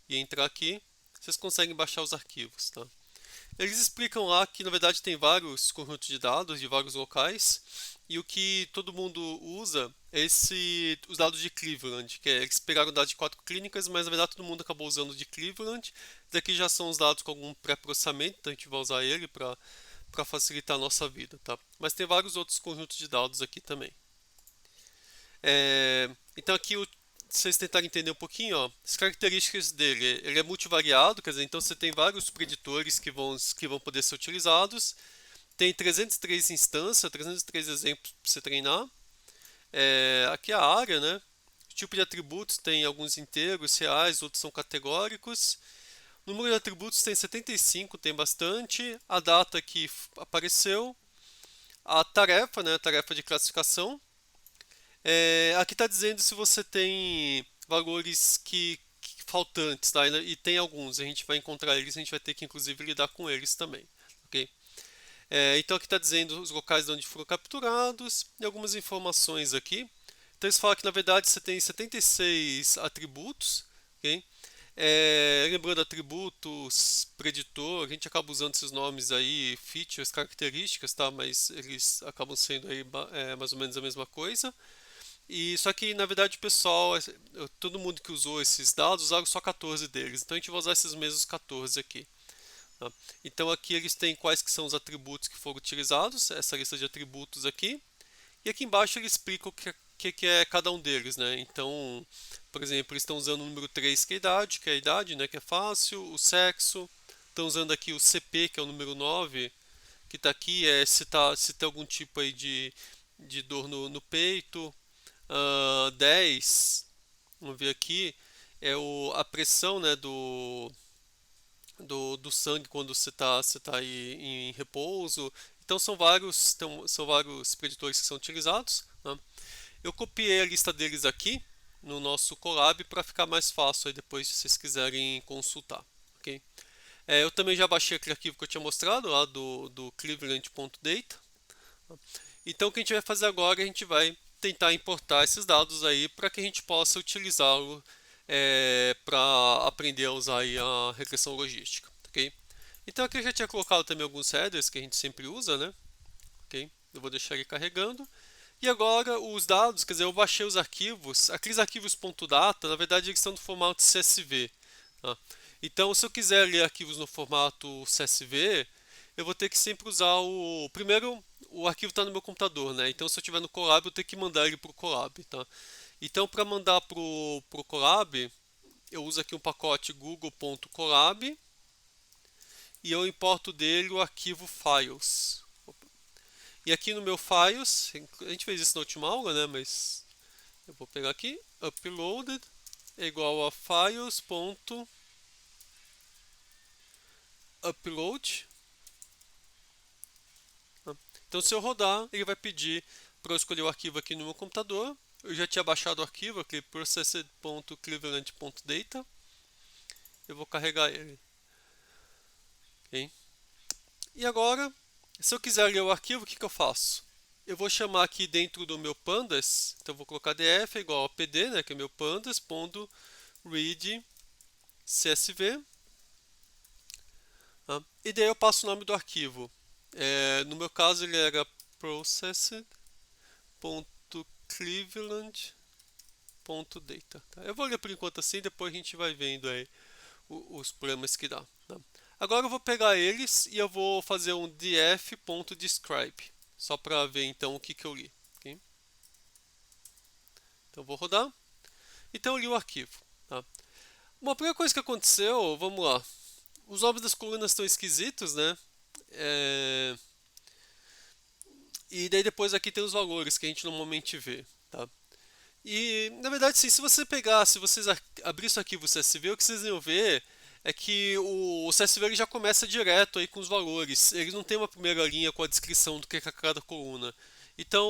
e entrar aqui, vocês conseguem baixar os arquivos, tá? Eles explicam lá que na verdade tem vários conjuntos de dados de vários locais e o que todo mundo usa é os dados de Cleveland, que eles pegaram dados de 4 clínicas, mas na verdade todo mundo acabou usando o de Cleveland. Daqui já são os dados com algum pré-processamento, então a gente vai usar ele para facilitar a nossa vida, tá? Mas tem vários outros conjuntos de dados aqui também. Então aqui se vocês tentarem entender um pouquinho, ó, as características dele, ele é multivariado, quer dizer, então você tem vários preditores que vão poder ser utilizados. Tem 303 instâncias, 303 exemplos para você treinar. Aqui é a área, né? O tipo de atributos tem alguns inteiros, reais, outros são categóricos. O número de atributos tem 75, tem bastante. A data que apareceu. A tarefa, né? A tarefa de classificação. Aqui está dizendo se você tem valores que faltantes, tá? E tem alguns, a gente vai encontrar eles, a gente vai ter que inclusive lidar com eles também, Então aqui está dizendo os locais de onde foram capturados e algumas informações aqui. Então eles falam que na verdade você tem 76 atributos, ok? Lembrando atributos, preditor, a gente acaba usando esses nomes aí, features, características, tá? Mas eles acabam sendo aí mais ou menos a mesma coisa. E só que na verdade o pessoal, todo mundo que usou esses dados usaram só 14 deles. Então a gente vai usar esses mesmos 14 aqui. Tá? Então aqui eles têm quais que são os atributos que foram utilizados, essa lista de atributos aqui. E aqui embaixo ele explica que é cada um deles, né? Então, por exemplo, eles estão usando o número 3, que é a idade, né? Que é fácil, o sexo. Estão usando aqui o CP, que é o número 9, que está aqui, se tem algum tipo aí de dor no peito. 10, vamos ver aqui, a pressão, né, do sangue quando você tá aí em repouso. Então são vários preditores que são utilizados, né? Eu copiei a lista deles aqui no nosso Colab para ficar mais fácil aí depois se vocês quiserem consultar, ok? Eu também já baixei aquele arquivo que eu tinha mostrado lá do cleveland.data. Então o que a gente vai fazer agora, a gente vai tentar importar esses dados aí para que a gente possa utilizá-lo para aprender a usar aí a regressão logística, ok? Então aqui eu já tinha colocado também alguns headers que a gente sempre usa, né? Ok? Eu vou deixar ele carregando. E agora os dados, quer dizer, eu baixei os arquivos, aqueles arquivos .data, na verdade eles estão no formato CSV. Tá? Então se eu quiser ler arquivos no formato CSV, eu vou ter que sempre usar primeiro, o arquivo está no meu computador, né? Então se eu estiver no Colab, eu tenho que mandar ele para o Colab, tá? Então para mandar para o Colab, eu uso aqui um pacote google.colab e eu importo dele o arquivo files. E aqui no meu files, a gente fez isso na última aula, né? Mas eu vou pegar aqui, uploaded é igual a files.upload. Então se eu rodar, ele vai pedir para eu escolher o arquivo aqui no meu computador. Eu já tinha baixado o arquivo aqui, processed.cleveland.data. Eu vou carregar ele. Okay? E agora, se eu quiser ler o arquivo, o que eu faço? Eu vou chamar aqui dentro do meu pandas, então eu vou colocar df igual a pd, né, que é meu pandas.read csv. Tá? E daí eu passo o nome do arquivo. No meu caso ele era processed.cleveland.data. Tá? Eu vou ler por enquanto assim, depois a gente vai vendo aí os problemas que dá. Tá? Agora eu vou pegar eles e eu vou fazer um df.describe, só para ver então o que eu li. Okay? Então eu vou rodar. Então eu li o arquivo. Tá? Uma primeira coisa que aconteceu, vamos lá. Os nomes das colunas estão esquisitos, né? E daí depois aqui tem os valores que a gente normalmente vê. Tá? E na verdade, sim, se vocês abrissem o arquivo CSV, o que vocês iam ver é que o CSV ele já começa direto aí com os valores. Ele não tem uma primeira linha com a descrição do que é cada coluna. Então,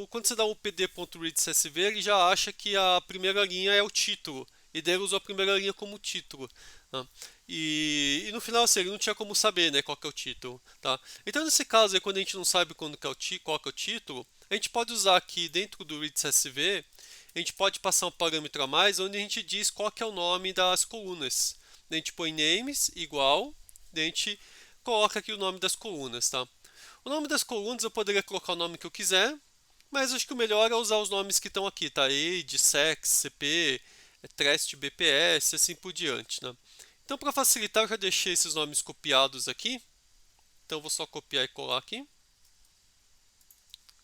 quando você dá um pd.read CSV, ele já acha que a primeira linha é o título. E daí ele usou a primeira linha como título. Tá? E no final, assim, ele não tinha como saber, né, qual que é o título. Tá? Então, nesse caso, aí, quando a gente não sabe qual que é o título, a gente pode usar aqui dentro do read CSV, a gente pode passar um parâmetro a mais, onde a gente diz qual que é o nome das colunas. A gente põe names igual, a gente coloca aqui o nome das colunas, tá? O nome das colunas eu poderia colocar o nome que eu quiser, mas acho que o melhor é usar os nomes que estão aqui, tá? Age, Sex, CP, Trest, BPS, assim por diante, né? Então, para facilitar, eu já deixei esses nomes copiados aqui. Então, eu vou só copiar e colar aqui.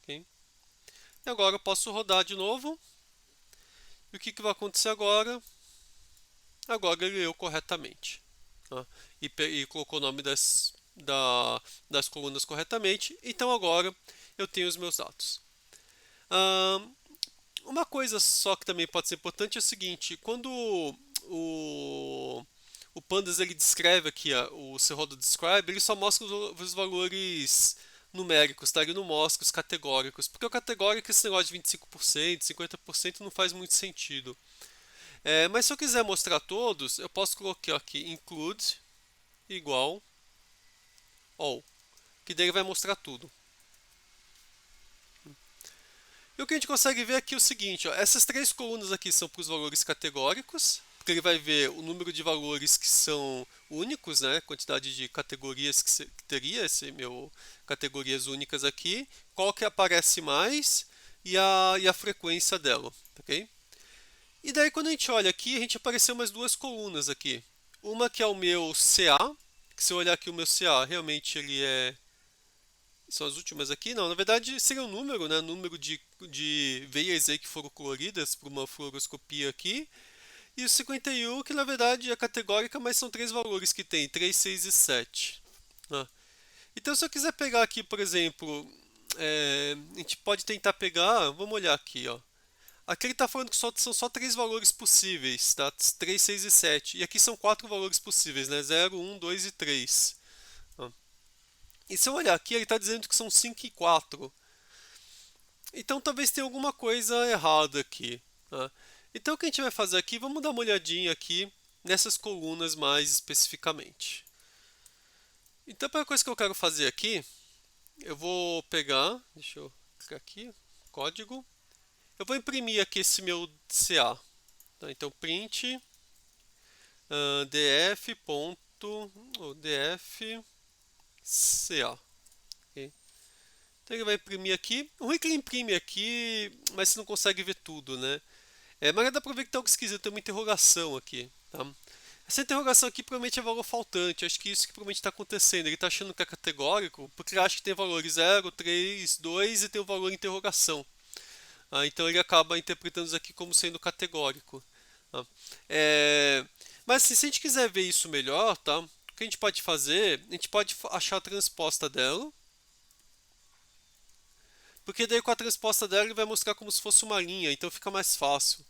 Okay? E agora eu posso rodar de novo. E o que vai acontecer agora? Agora ele leu corretamente. Tá? E colocou o nome das colunas corretamente. Então agora eu tenho os meus dados. Uma coisa só que também pode ser importante é o seguinte: quando o Pandas ele descreve aqui, o seu roda describe, ele só mostra os valores numéricos, tá? Ele não mostra os categóricos, porque o categórico, esse negócio de 25%, 50% não faz muito sentido. Mas se eu quiser mostrar todos, eu posso colocar aqui include igual all. que daí ele vai mostrar tudo. E o que a gente consegue ver aqui é o seguinte, ó, essas três colunas aqui são para os valores categóricos, porque ele vai ver o número de valores que são únicos, né, quantidade de categorias que teria, esse meu categorias únicas aqui, qual que aparece mais e a frequência dela, ok? E daí quando a gente olha aqui, a gente apareceu mais duas colunas aqui. Uma que é o meu CA, que se eu olhar aqui o meu CA, realmente ele é são as últimas aqui? Não, na verdade seria um número, né? Número de veias aí que foram coloridas por uma fluoroscopia aqui. E o 51, que na verdade é categórica, mas são três valores que tem, 3, 6 e 7. Né? Então se eu quiser pegar aqui, por exemplo, a gente pode tentar pegar, vamos olhar aqui, ó. Aqui ele está falando que são só três valores possíveis, tá? 3, 6 e 7. E aqui são quatro valores possíveis, né? 0, 1, 2 e 3. E se eu olhar aqui, ele está dizendo que são 5 e 4. Então talvez tenha alguma coisa errada aqui. Tá? Então o que a gente vai fazer aqui, vamos dar uma olhadinha aqui nessas colunas mais especificamente. Então a primeira coisa que eu quero fazer aqui, eu vou pegar, deixa eu clicar aqui, código. Eu vou imprimir aqui esse meu CA. Tá? Então print df. df CA. Okay? Então ele vai imprimir aqui. O ruim é que ele imprime aqui, mas você não consegue ver tudo, né? Mas dá pra ver que tá algo esquisito, tem uma interrogação aqui. Tá? Essa interrogação aqui provavelmente é valor faltante. Acho que isso que provavelmente está acontecendo. Ele está achando que é categórico, porque ele acha que tem valores 0, 3, 2 e tem o valor interrogação. Então ele acaba interpretando isso aqui como sendo categórico. Tá? Mas assim, se a gente quiser ver isso melhor, tá? O que a gente pode fazer? A gente pode achar a transposta dela. Porque daí com a transposta dela ele vai mostrar como se fosse uma linha, então fica mais fácil.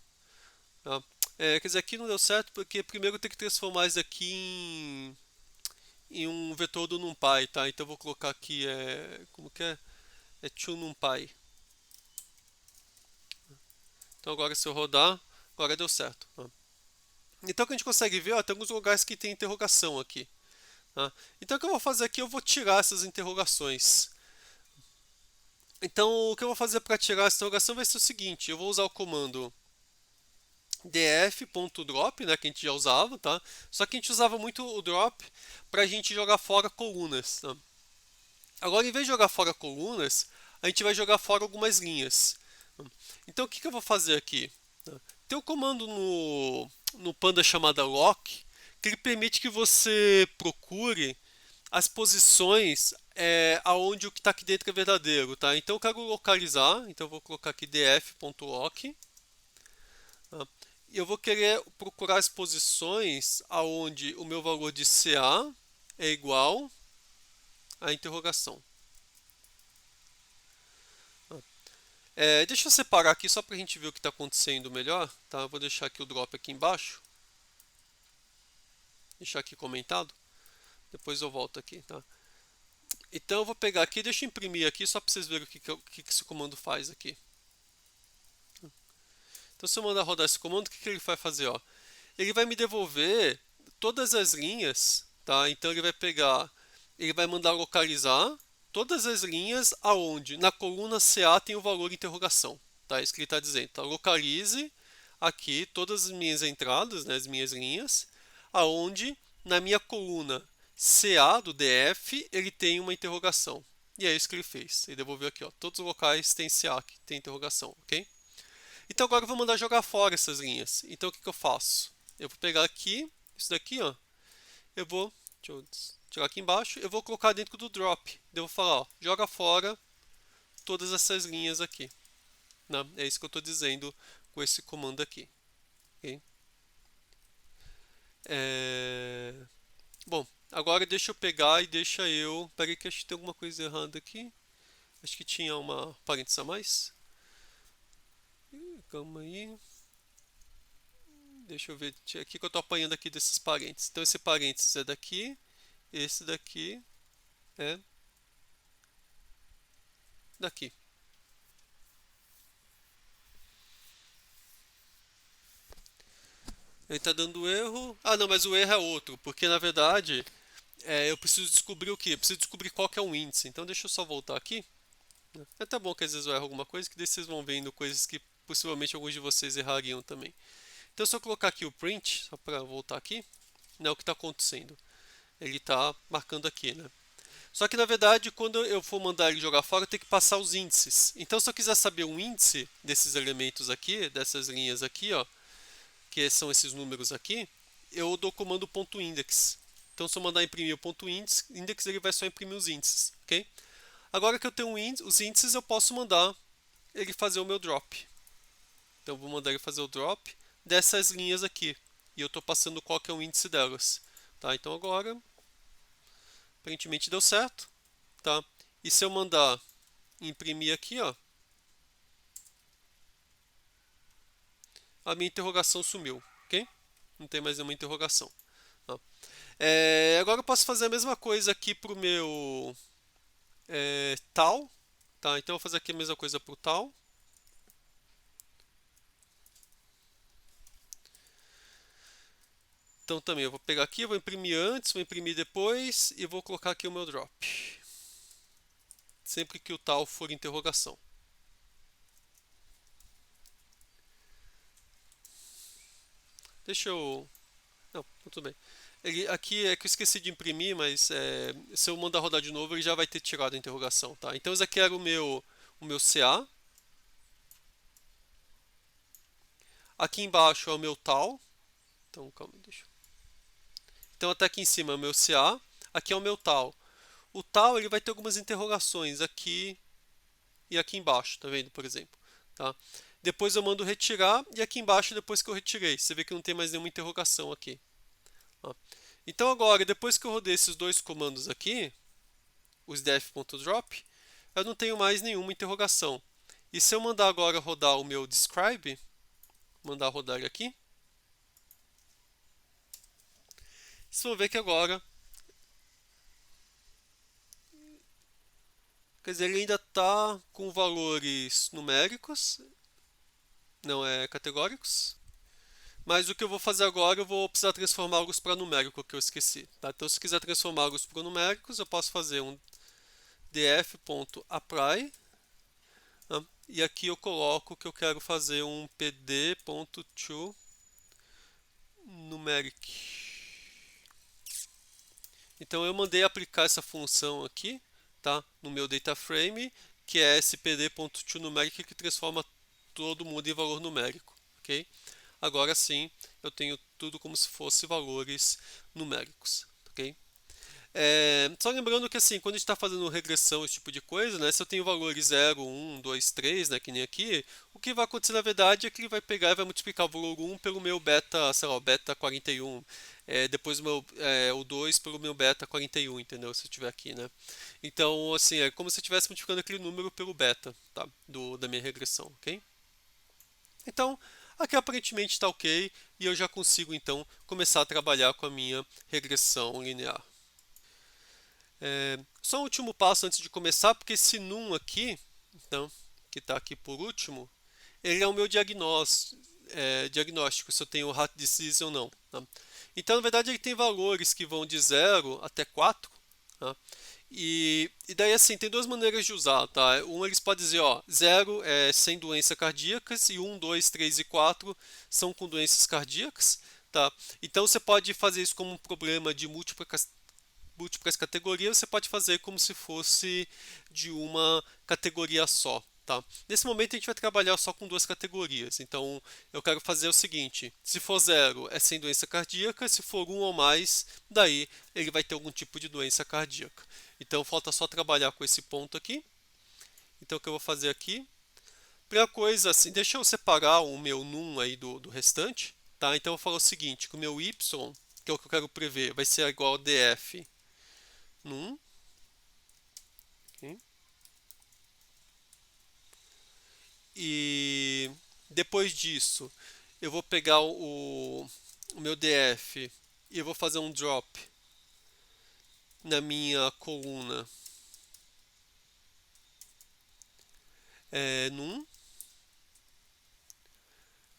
Tá? Quer dizer, aqui não deu certo porque primeiro tem que transformar isso aqui em um vetor do NumPy, tá? Então eu vou colocar aqui, como que é? É toNumPy. Então agora se eu rodar, agora deu certo. Tá? Então o que a gente consegue ver, ó, tem alguns lugares que tem interrogação aqui. Tá? Então o que eu vou fazer aqui, eu vou tirar essas interrogações. Então o que eu vou fazer para tirar essa interrogação vai ser o seguinte, eu vou usar o comando df.drop, né, que a gente já usava, tá? Só que a gente usava muito o drop para a gente jogar fora colunas. Tá? Agora, em vez de jogar fora colunas, a gente vai jogar fora algumas linhas. Então, o que eu vou fazer aqui? Tem um comando no Panda chamado lock, que ele permite que você procure as posições aonde o que está aqui dentro é verdadeiro. Tá? Então, eu quero localizar, então eu vou colocar aqui df.lock. Tá? E eu vou querer procurar as posições aonde o meu valor de CA é igual à interrogação. Deixa eu separar aqui só para a gente ver o que está acontecendo melhor. Tá? Eu vou deixar aqui o drop aqui embaixo. Deixar aqui comentado. Depois eu volto aqui. Tá? Então eu vou pegar aqui, deixa eu imprimir aqui só para vocês verem o que esse comando faz aqui. Então se eu mandar rodar esse comando, o que ele vai fazer? Ó? Ele vai me devolver todas as linhas. Tá? Então ele vai pegar, ele vai mandar localizar todas as linhas aonde na coluna CA tem o valor interrogação. Tá? Isso que ele está dizendo. Tá? Localize aqui todas as minhas entradas, né, as minhas linhas, aonde na minha coluna CA do DF ele tem uma interrogação. E é isso que ele fez. Ele devolveu aqui, ó, todos os locais tem CA que tem interrogação, ok? Então agora eu vou mandar jogar fora essas linhas. Então o que eu faço? Eu vou pegar aqui, isso daqui, ó, eu vou, deixa eu tirar aqui embaixo, eu vou colocar dentro do drop. Eu vou falar, ó, joga fora todas essas linhas aqui. Né? É isso que eu estou dizendo com esse comando aqui. Okay? Bom, agora deixa eu pegar e deixa eu... Peraí que acho que tem alguma coisa errada aqui. Acho que tinha uma parênteses a mais. Calma aí. Deixa eu ver aqui que eu estou apanhando aqui desses parênteses. Então esse parênteses é daqui, esse daqui é daqui. Ele está dando erro. Ah, não, mas o erro é outro, porque na verdade eu preciso descobrir o quê? Eu preciso descobrir qual que é o índice. Então deixa eu só voltar aqui. É até bom que às vezes eu erro alguma coisa, que daí vocês vão vendo coisas que possivelmente alguns de vocês errariam também. Então se eu colocar aqui o print, só para voltar aqui, né, o que está acontecendo? Ele está marcando aqui, né? Só que na verdade, quando eu for mandar ele jogar fora, eu tenho que passar os índices. Então, se eu quiser saber o índice desses elementos aqui, dessas linhas aqui, ó, que são esses números aqui, eu dou o comando .index. Então, se eu mandar imprimir o .index, ele vai só imprimir os índices, ok? Agora que eu tenho os índices, eu posso mandar ele fazer o meu drop. Então, eu vou mandar ele fazer o drop dessas linhas aqui. E eu estou passando qual que é o índice delas. Tá? Então, agora, aparentemente deu certo. Tá? E se eu mandar imprimir aqui, ó, a minha interrogação sumiu, ok? Não tem mais nenhuma interrogação. Tá? Agora eu posso fazer a mesma coisa aqui para o meu tal. Tá? Então eu vou fazer aqui a mesma coisa para o tal. Então também eu vou pegar aqui, vou imprimir antes, vou imprimir depois e vou colocar aqui o meu drop. Sempre que o tal for interrogação. Deixa eu. Não, tudo bem. Ele, aqui é que eu esqueci de imprimir, mas se eu mandar rodar de novo, ele já vai ter tirado a interrogação, tá? Então esse aqui era o meu CA. Aqui embaixo é o meu tal. Então, calma, deixa. Então até aqui em cima é o meu CA. Aqui é o meu tal. O tal ele vai ter algumas interrogações aqui e aqui embaixo, tá vendo, por exemplo, tá? Depois eu mando retirar e aqui embaixo depois que eu retirei, você vê que não tem mais nenhuma interrogação aqui. Ó. Então agora, depois que eu rodei esses dois comandos aqui, os def.drop, eu não tenho mais nenhuma interrogação. E se eu mandar agora rodar o meu describe, mandar rodar ele aqui, vocês vão ver que agora, quer dizer, ele ainda está com valores numéricos, não é categóricos. Mas o que eu vou fazer agora, eu vou precisar transformá-los para numérico, que eu esqueci. Tá? Então, se quiser transformá-los para numéricos, eu posso fazer um df.apply, tá? E aqui eu coloco que eu quero fazer um pd.toNumeric. Então, eu mandei aplicar essa função aqui, tá? No meu data frame, que é esse pd.toNumeric que transforma todo mundo em valor numérico, ok? Agora sim, eu tenho tudo como se fosse valores numéricos, ok? Só lembrando que assim, quando a gente está fazendo regressão, esse tipo de coisa, né, se eu tenho valores 0, 1, 2, 3, né, que nem aqui, o que vai acontecer na verdade é que ele vai pegar e vai multiplicar o valor 1 pelo meu beta, sei lá, o beta 41, depois o 2 pelo meu beta 41, entendeu? Se eu tiver aqui, né? Então, assim, é como se eu estivesse multiplicando aquele número pelo beta, tá? Da minha regressão, ok? Então, aqui aparentemente está ok e eu já consigo então começar a trabalhar com a minha regressão linear. Só um último passo antes de começar, porque esse num aqui, então, que está aqui por último, ele é o meu diagnóstico, se eu tenho heart disease ou não. Tá? Então, na verdade, ele tem valores que vão de 0 até 4. Tá? E daí, assim, tem duas maneiras de usar, tá? Um, eles podem dizer, ó, 0 é sem doenças cardíacas e 1, 2, 3 e 4 são com doenças cardíacas, tá? Então, você pode fazer isso como um problema de múltiplas categorias, você pode fazer como se fosse de uma categoria só. Tá? Nesse momento a gente vai trabalhar só com duas categorias. Então eu quero fazer o seguinte: se for 0 é sem doença cardíaca, se for 1 ou mais, daí ele vai ter algum tipo de doença cardíaca. Então falta só trabalhar com esse ponto aqui. Então o que eu vou fazer aqui? Primeira coisa, assim, deixa eu separar o meu num aí do restante. Tá? Então eu falo o seguinte: que o meu y, que é o que eu quero prever, vai ser igual a df num. Okay? E depois disso, eu vou pegar o meu DF e eu vou fazer um drop na minha coluna num.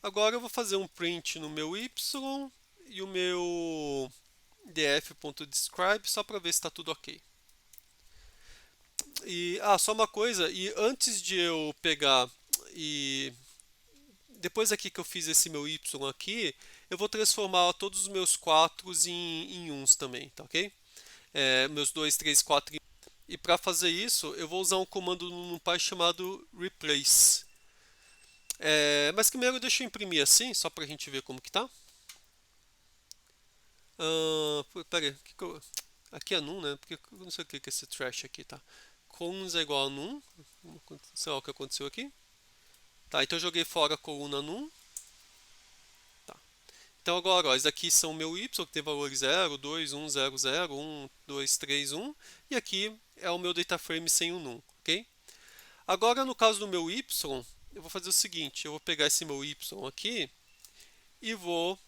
Agora eu vou fazer um print no meu Y e o meu df.describe só para ver se está tudo ok. E só uma coisa, e antes de eu pegar e depois aqui que eu fiz esse meu y aqui, eu vou transformar todos os meus 4 em uns também, tá ok? Meus 2, 3, 4 e para fazer isso, eu vou usar um comando no NumPy chamado replace. Mas primeiro deixa eu imprimir assim, só para a gente ver como que tá. Pera aí, aqui é num, né? Porque eu não sei o que é esse trash aqui, tá? Cons é igual a num. Sei lá o que aconteceu aqui. Tá, então eu joguei fora a coluna num. Tá. Então agora, ó, esses aqui são o meu y, que tem valor 0, 2, 1, 0, 0, 1, 2, 3, 1. E aqui é o meu data frame sem o num, ok? Agora, no caso do meu y, eu vou fazer o seguinte, eu vou pegar esse meu y aqui e vou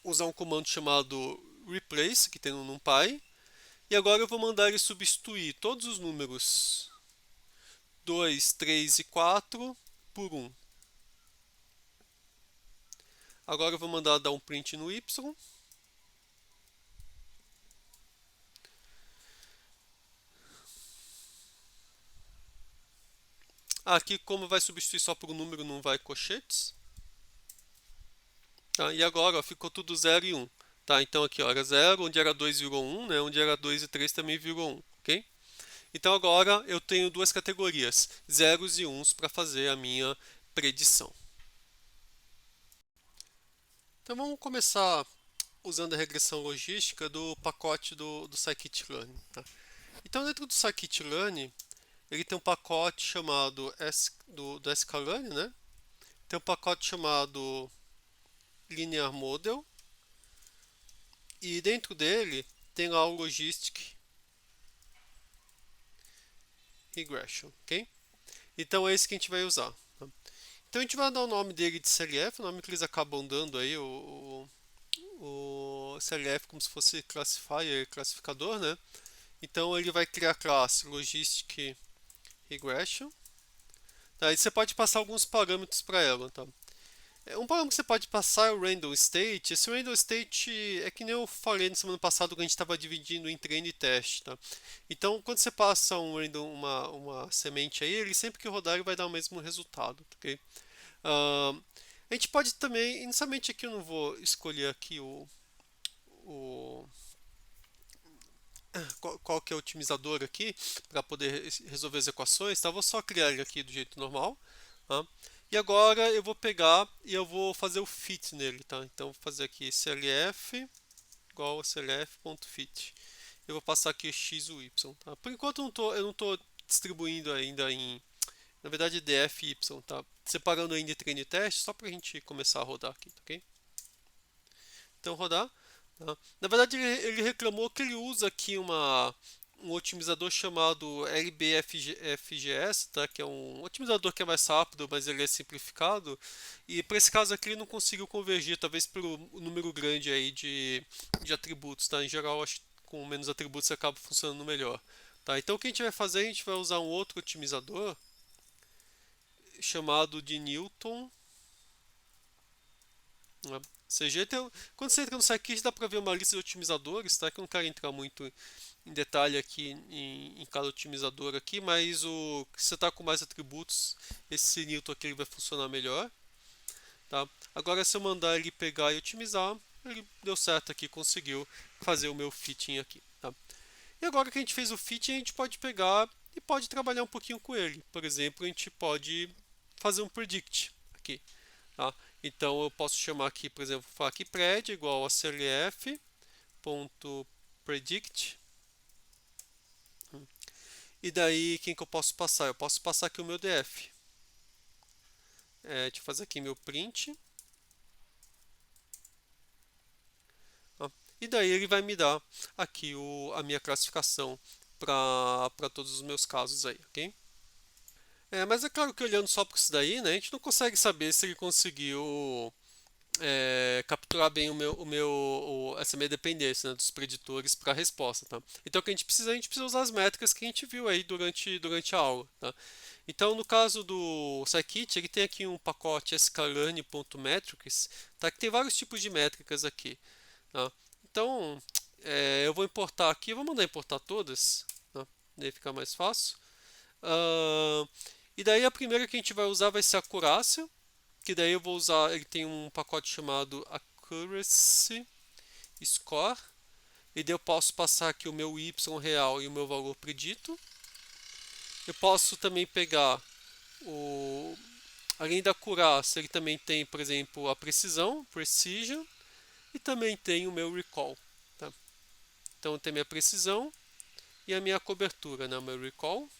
usar um comando chamado replace, que tem no NumPy, e agora eu vou mandar ele substituir todos os números 2, 3 e 4 por 1. Agora eu vou mandar dar um print no y. Aqui, como vai substituir só por um número, não vai cochetes. Tá? E agora ó, ficou tudo 0 e 1. Tá? Então aqui ó, era 0, onde era 2 virou 1, né? Onde era 2 e 3 também virou 1. Ok? Então agora eu tenho duas categorias, zeros e uns, para fazer a minha predição. Então vamos começar usando a regressão logística do pacote do scikit-learn. Tá? Então dentro do scikit-learn, ele tem um pacote chamado do sklearn, né? Tem um pacote chamado linear model e dentro dele tem lá o logistic regression, ok? Então é esse que a gente vai usar. Tá? Então a gente vai dar o nome dele de CLF, o nome que eles acabam dando aí, o CLF como se fosse classifier, classificador, né? Então ele vai criar a classe logistic regression. Tá? Aí você pode passar alguns parâmetros para ela, tá? Um parâmetro que você pode passar é o random state. Esse random state é que nem eu falei na semana passada que a gente estava dividindo em treino e teste, tá? Então, quando você passa uma semente aí, ele sempre que rodar ele vai dar o mesmo resultado, ok? A gente pode também, inicialmente aqui eu não vou escolher aqui o qual que é o otimizador aqui para poder resolver as equações, tá? Eu vou só criar ele aqui do jeito normal, tá? E agora eu vou pegar e eu vou fazer o fit nele, tá? Então vou fazer aqui clf igual a clf.fit. Eu vou passar aqui x e o y, tá? Por enquanto eu não tô distribuindo ainda na verdade df y, tá? Separando ainda treino e teste, só para a gente começar a rodar aqui, tá ok? Então rodar. Tá? Na verdade, ele reclamou que ele usa aqui um otimizador chamado LBFGS, tá? Que é um otimizador que é mais rápido, mas ele é simplificado. E para esse caso aqui ele não conseguiu convergir, talvez pelo número grande aí de atributos. Tá? Em geral, acho que com menos atributos acaba funcionando melhor. Tá? Então o que a gente vai fazer? A gente vai usar um outro otimizador chamado de Newton. CG quando você entra no scikit dá para ver uma lista de otimizadores, tá? Que eu não quero entrar muito em detalhe aqui em cada otimizador aqui, mas se você está com mais atributos, esse Newton aqui ele vai funcionar melhor, tá? Agora se eu mandar ele pegar e otimizar, ele deu certo aqui, conseguiu fazer o meu fitting aqui, tá? E agora que a gente fez o fitting, a gente pode pegar e pode trabalhar um pouquinho com ele. Por exemplo, a gente pode fazer um predict aqui. Tá? Então eu posso chamar aqui, por exemplo, falar aqui pred igual a clf.predict. E daí quem que eu posso passar? Eu posso passar aqui o meu df. Deixa eu fazer aqui meu print. Tá? E daí ele vai me dar aqui a minha classificação para todos os meus casos aí, ok? Mas é claro que olhando só para isso daí, né, a gente não consegue saber se ele conseguiu capturar bem essa minha dependência, né, dos preditores para a resposta, tá? Então o que a gente precisa usar as métricas que a gente viu aí durante a aula, tá? Então no caso do scikit, ele tem aqui um pacote sklearn.metrics, tá? Que tem vários tipos de métricas aqui, tá? Então, eu vou importar aqui, vou mandar importar todas, tá? Daí fica mais fácil. Ah, e daí a primeira que a gente vai usar vai ser a acurácia, que daí eu vou usar, ele tem um pacote chamado Accuracy Score, e daí eu posso passar aqui o meu y real e o meu valor predito. Eu posso também pegar o, além da acurácia, ele também tem, por exemplo, a precisão, precision, e também tem o meu recall, tá? Então tem minha precisão e a minha cobertura, né? O meu recall.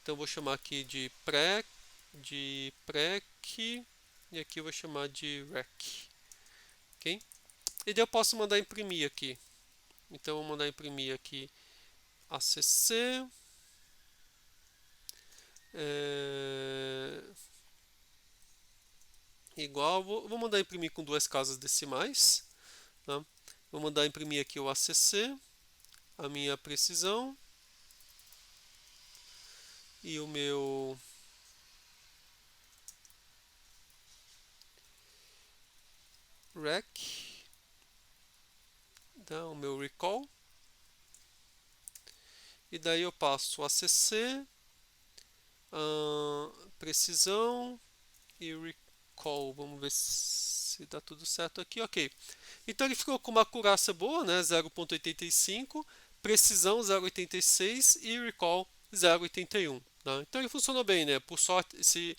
Então eu vou chamar aqui de prec, e aqui eu vou chamar de rec, ok? E daí eu posso mandar imprimir aqui. Então eu vou mandar imprimir aqui ACC, é, igual, vou mandar imprimir com duas casas decimais, tá? Vou mandar imprimir aqui o ACC, a minha precisão e o meu rec, tá? O meu recall. E daí eu passo o ACC, precisão e recall. Vamos ver se dá tudo certo aqui. Ok. Então ele ficou com uma acurácia boa, né? 0,85, precisão 0,86 e recall 0,81. Tá? Então ele funcionou bem, né? Por sorte, se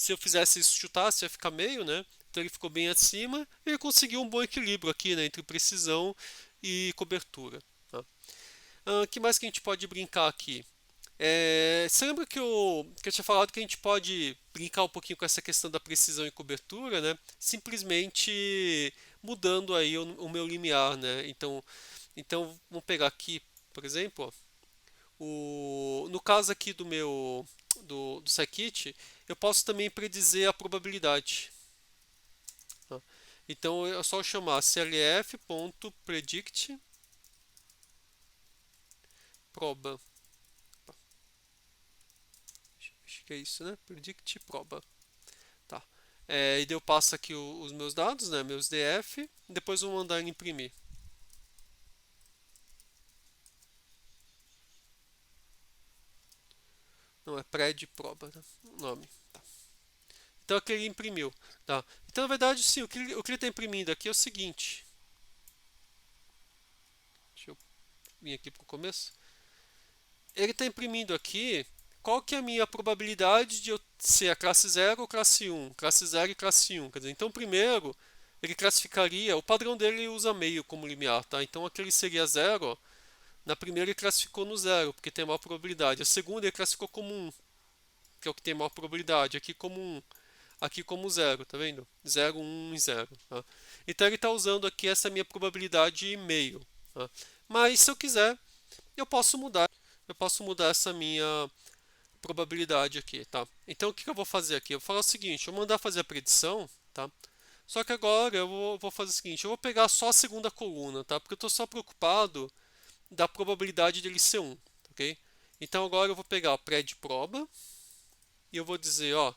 eu fizesse isso chutasse, ia ficar meio, né? Então ele ficou bem acima e ele conseguiu um bom equilíbrio aqui, né? Entre precisão e cobertura. Tá? Que mais que a gente pode brincar aqui? Você lembra que eu tinha falado que a gente pode brincar um pouquinho com essa questão da precisão e cobertura, né? Simplesmente mudando aí o meu limiar, né? Então vamos pegar aqui, por exemplo, ó, no caso aqui do scikit, eu posso também predizer a probabilidade. Tá? Então é só chamar clf.predict proba. Acho que é isso, né? Predict proba. Tá. E daí eu passo aqui os meus dados, né? Meus DF, e depois vou mandar ele imprimir. Não, é pred proba, né? O nome. Tá. Então aqui ele imprimiu. Tá. Então, na verdade, sim, o que ele está imprimindo aqui é o seguinte. Deixa eu vir aqui para o começo. Ele está imprimindo aqui qual que é a minha probabilidade de eu ser a classe 0 ou classe 1, classe 0 e classe 1. Quer dizer, então primeiro ele classificaria, o padrão dele usa meio como limiar, tá? Então aquele seria 0. Na primeira ele classificou no 0, porque tem maior probabilidade. A segunda ele classificou como 1, que é o que tem maior probabilidade. Aqui como 1, aqui como 0, tá vendo? 0, 1 e 0. Tá? Então ele está usando aqui essa minha probabilidade meio. Tá? Mas se eu quiser, eu posso mudar. Eu posso mudar essa minha probabilidade aqui, tá? Então o que eu vou fazer aqui? Eu vou falar o seguinte, eu vou mandar fazer a predição, tá? Só que agora eu vou fazer o seguinte, eu vou pegar só a segunda coluna, tá? Porque eu estou só preocupado da probabilidade dele ser 1, ok? Então agora eu vou pegar o pred proba e eu vou dizer, ó,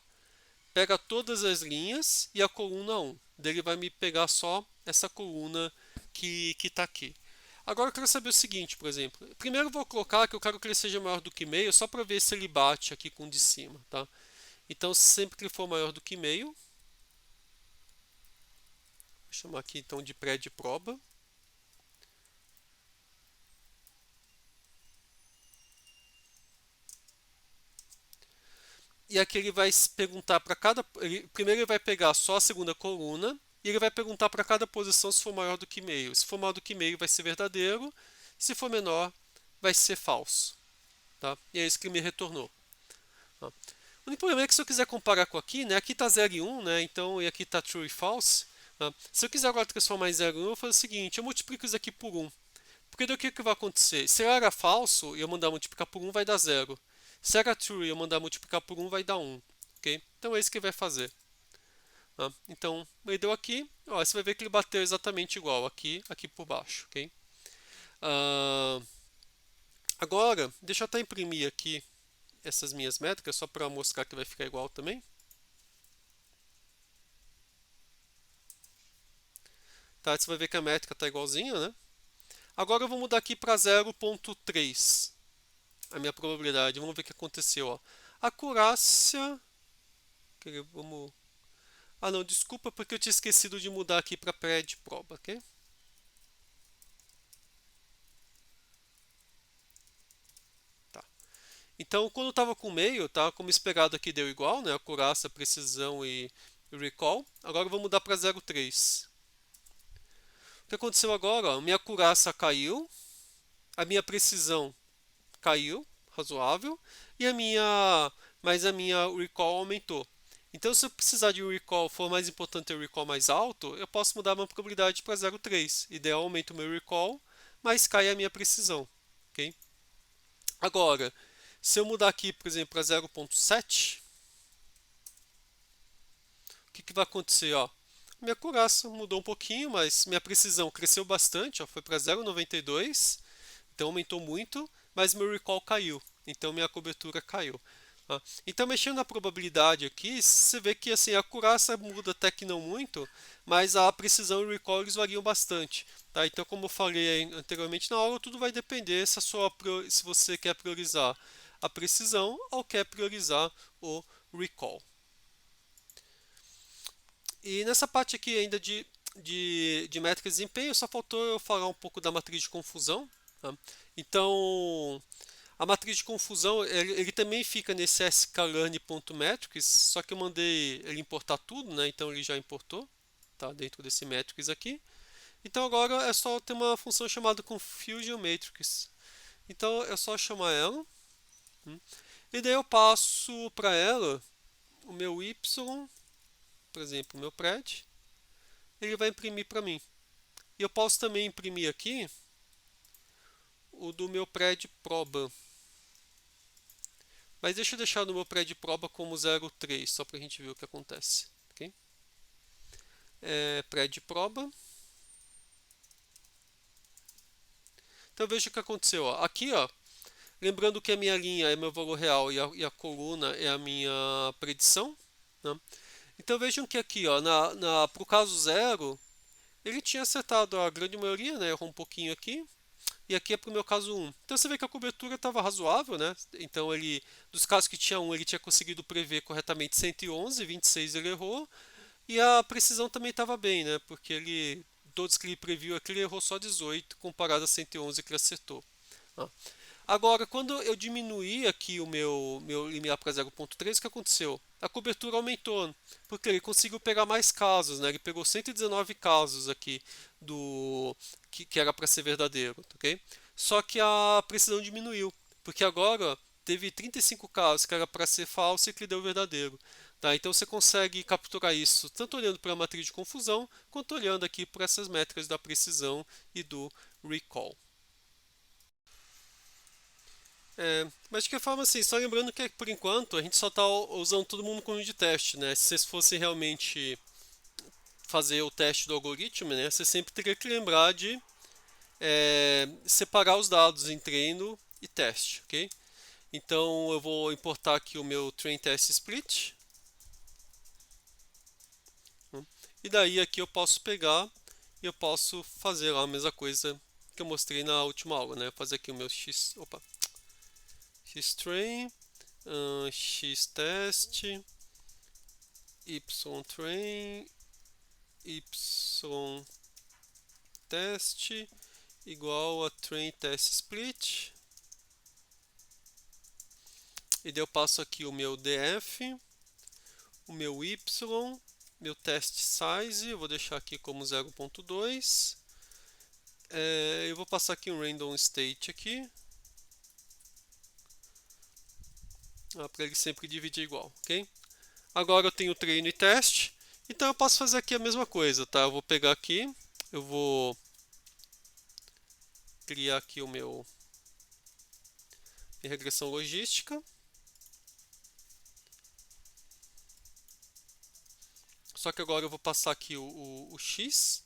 pega todas as linhas e a coluna 1. Daí ele vai me pegar só essa coluna que está aqui. Agora eu quero saber o seguinte, por exemplo. Primeiro eu vou colocar que eu quero que ele seja maior do que meio, só para ver se ele bate aqui com o de cima, tá? Então sempre que ele for maior do que meio, vou chamar aqui então de pred proba. E aqui ele vai perguntar para cada. Primeiro ele vai pegar só a segunda coluna e ele vai perguntar para cada posição se for maior do que meio. Se for maior do que meio, vai ser verdadeiro. Se for menor, vai ser falso. Tá? E é isso que ele me retornou. Tá? O único problema é que se eu quiser comparar com aqui, né? Aqui está 0 e 1, né? Então, e aqui está true e false. Tá? Se eu quiser agora transformar em 0 e 1, eu vou fazer o seguinte: eu multiplico isso aqui por 1. Porque daí o que vai acontecer? Se era falso e eu mandar multiplicar por 1, vai dar 0. Se era true e eu mandar multiplicar por 1, vai dar 1. Okay? Então é isso que ele vai fazer. Tá? Então, ele deu aqui, ó, você vai ver que ele bateu exatamente igual aqui, aqui por baixo. Okay? Agora, deixa eu até imprimir aqui essas minhas métricas, só para mostrar que vai ficar igual também. Tá? Você vai ver que a métrica está igualzinha, né? Agora eu vou mudar aqui para 0,3 a minha probabilidade. Vamos ver o que aconteceu. Ó. Acurácia. Vamos... Ah, não, desculpa porque eu tinha esquecido de mudar aqui para pré-de-proba, ok? Tá. Então, quando eu estava com meio, tá? Como esperado aqui deu igual, né? Acurácia, precisão e recall. Agora eu vou mudar para 0,3. O que aconteceu agora? Ó, minha acurácia caiu, a minha precisão caiu, razoável, e mas a minha recall aumentou. Então, se eu precisar de um recall for mais importante o recall mais alto, eu posso mudar minha probabilidade para 0,3. Ideal aumenta o meu recall, mas cai a minha precisão. Ok? Agora, se eu mudar aqui, por exemplo, para 0,7, o que vai acontecer? Ó, minha acurácia mudou um pouquinho, mas minha precisão cresceu bastante, ó, foi para 0,92, então aumentou muito, mas meu recall caiu, então minha cobertura caiu. Tá? Então, mexendo na probabilidade aqui, você vê que assim, a acurácia muda até que não muito, mas a precisão e o recall eles variam bastante. Tá? Então, como eu falei anteriormente na aula, tudo vai depender se você quer priorizar a precisão ou quer priorizar o recall. E nessa parte aqui ainda de métrica de desempenho, só faltou eu falar um pouco da matriz de confusão. Tá? Então, a matriz de confusão, ele também fica nesse sklearn.metrics, só que eu mandei ele importar tudo, né? Então ele já importou, tá? Dentro desse metrics aqui. Então agora é só ter uma função chamada confusion matrix. Então é só chamar ela, e daí eu passo para ela o meu y, por exemplo, o meu pred, ele vai imprimir para mim. E eu posso também imprimir aqui o do meu pred proba. Mas deixa eu deixar no meu pré-de-proba como 0,3, só para a gente ver o que acontece. Okay? Pré-de-proba. Então veja o que aconteceu. Ó. Aqui, ó, lembrando que a minha linha é meu valor real e a coluna é a minha predição. Né? Então vejam que aqui, ó, para o caso 0, ele tinha acertado a grande maioria, né? Errou um pouquinho aqui. E aqui é para o meu caso 1. Então você vê que a cobertura estava razoável, né? Então ele, dos casos que tinha 1, ele tinha conseguido prever corretamente 111, 26 ele errou. E a precisão também estava bem, né? Porque todos que ele previu aqui, ele errou só 18 comparado a 111 que ele acertou. Ah. Agora, quando eu diminuí aqui o meu limiar para 0,3, o que aconteceu? A cobertura aumentou, porque ele conseguiu pegar mais casos, né? Ele pegou 119 casos aqui que era para ser verdadeiro, ok? Só que a precisão diminuiu, porque agora teve 35 casos que era para ser falso e que deu verdadeiro. Tá? Então você consegue capturar isso tanto olhando para a matriz de confusão, quanto olhando aqui para essas métricas da precisão e do recall. Mas de qualquer forma, assim, só lembrando que por enquanto a gente só está usando todo mundo como de teste, né? Se vocês fossem realmente fazer o teste do algoritmo, né? Você sempre teria que lembrar de separar os dados em treino e teste, ok? Então eu vou importar aqui o meu train test split. E daí aqui eu posso pegar e eu posso fazer lá a mesma coisa que eu mostrei na última aula, né? Fazer aqui o meu xtrain, xtest, ytrain, ytest igual a train test split. E daí eu passo aqui o meu df, o meu y, meu test size, eu vou deixar aqui como 0.2. Eu vou passar aqui um random state aqui, para ele sempre dividir igual, ok? Agora eu tenho treino e teste, então eu posso fazer aqui a mesma coisa, tá? Eu vou pegar aqui, eu vou criar aqui minha regressão logística. Só que agora eu vou passar aqui o x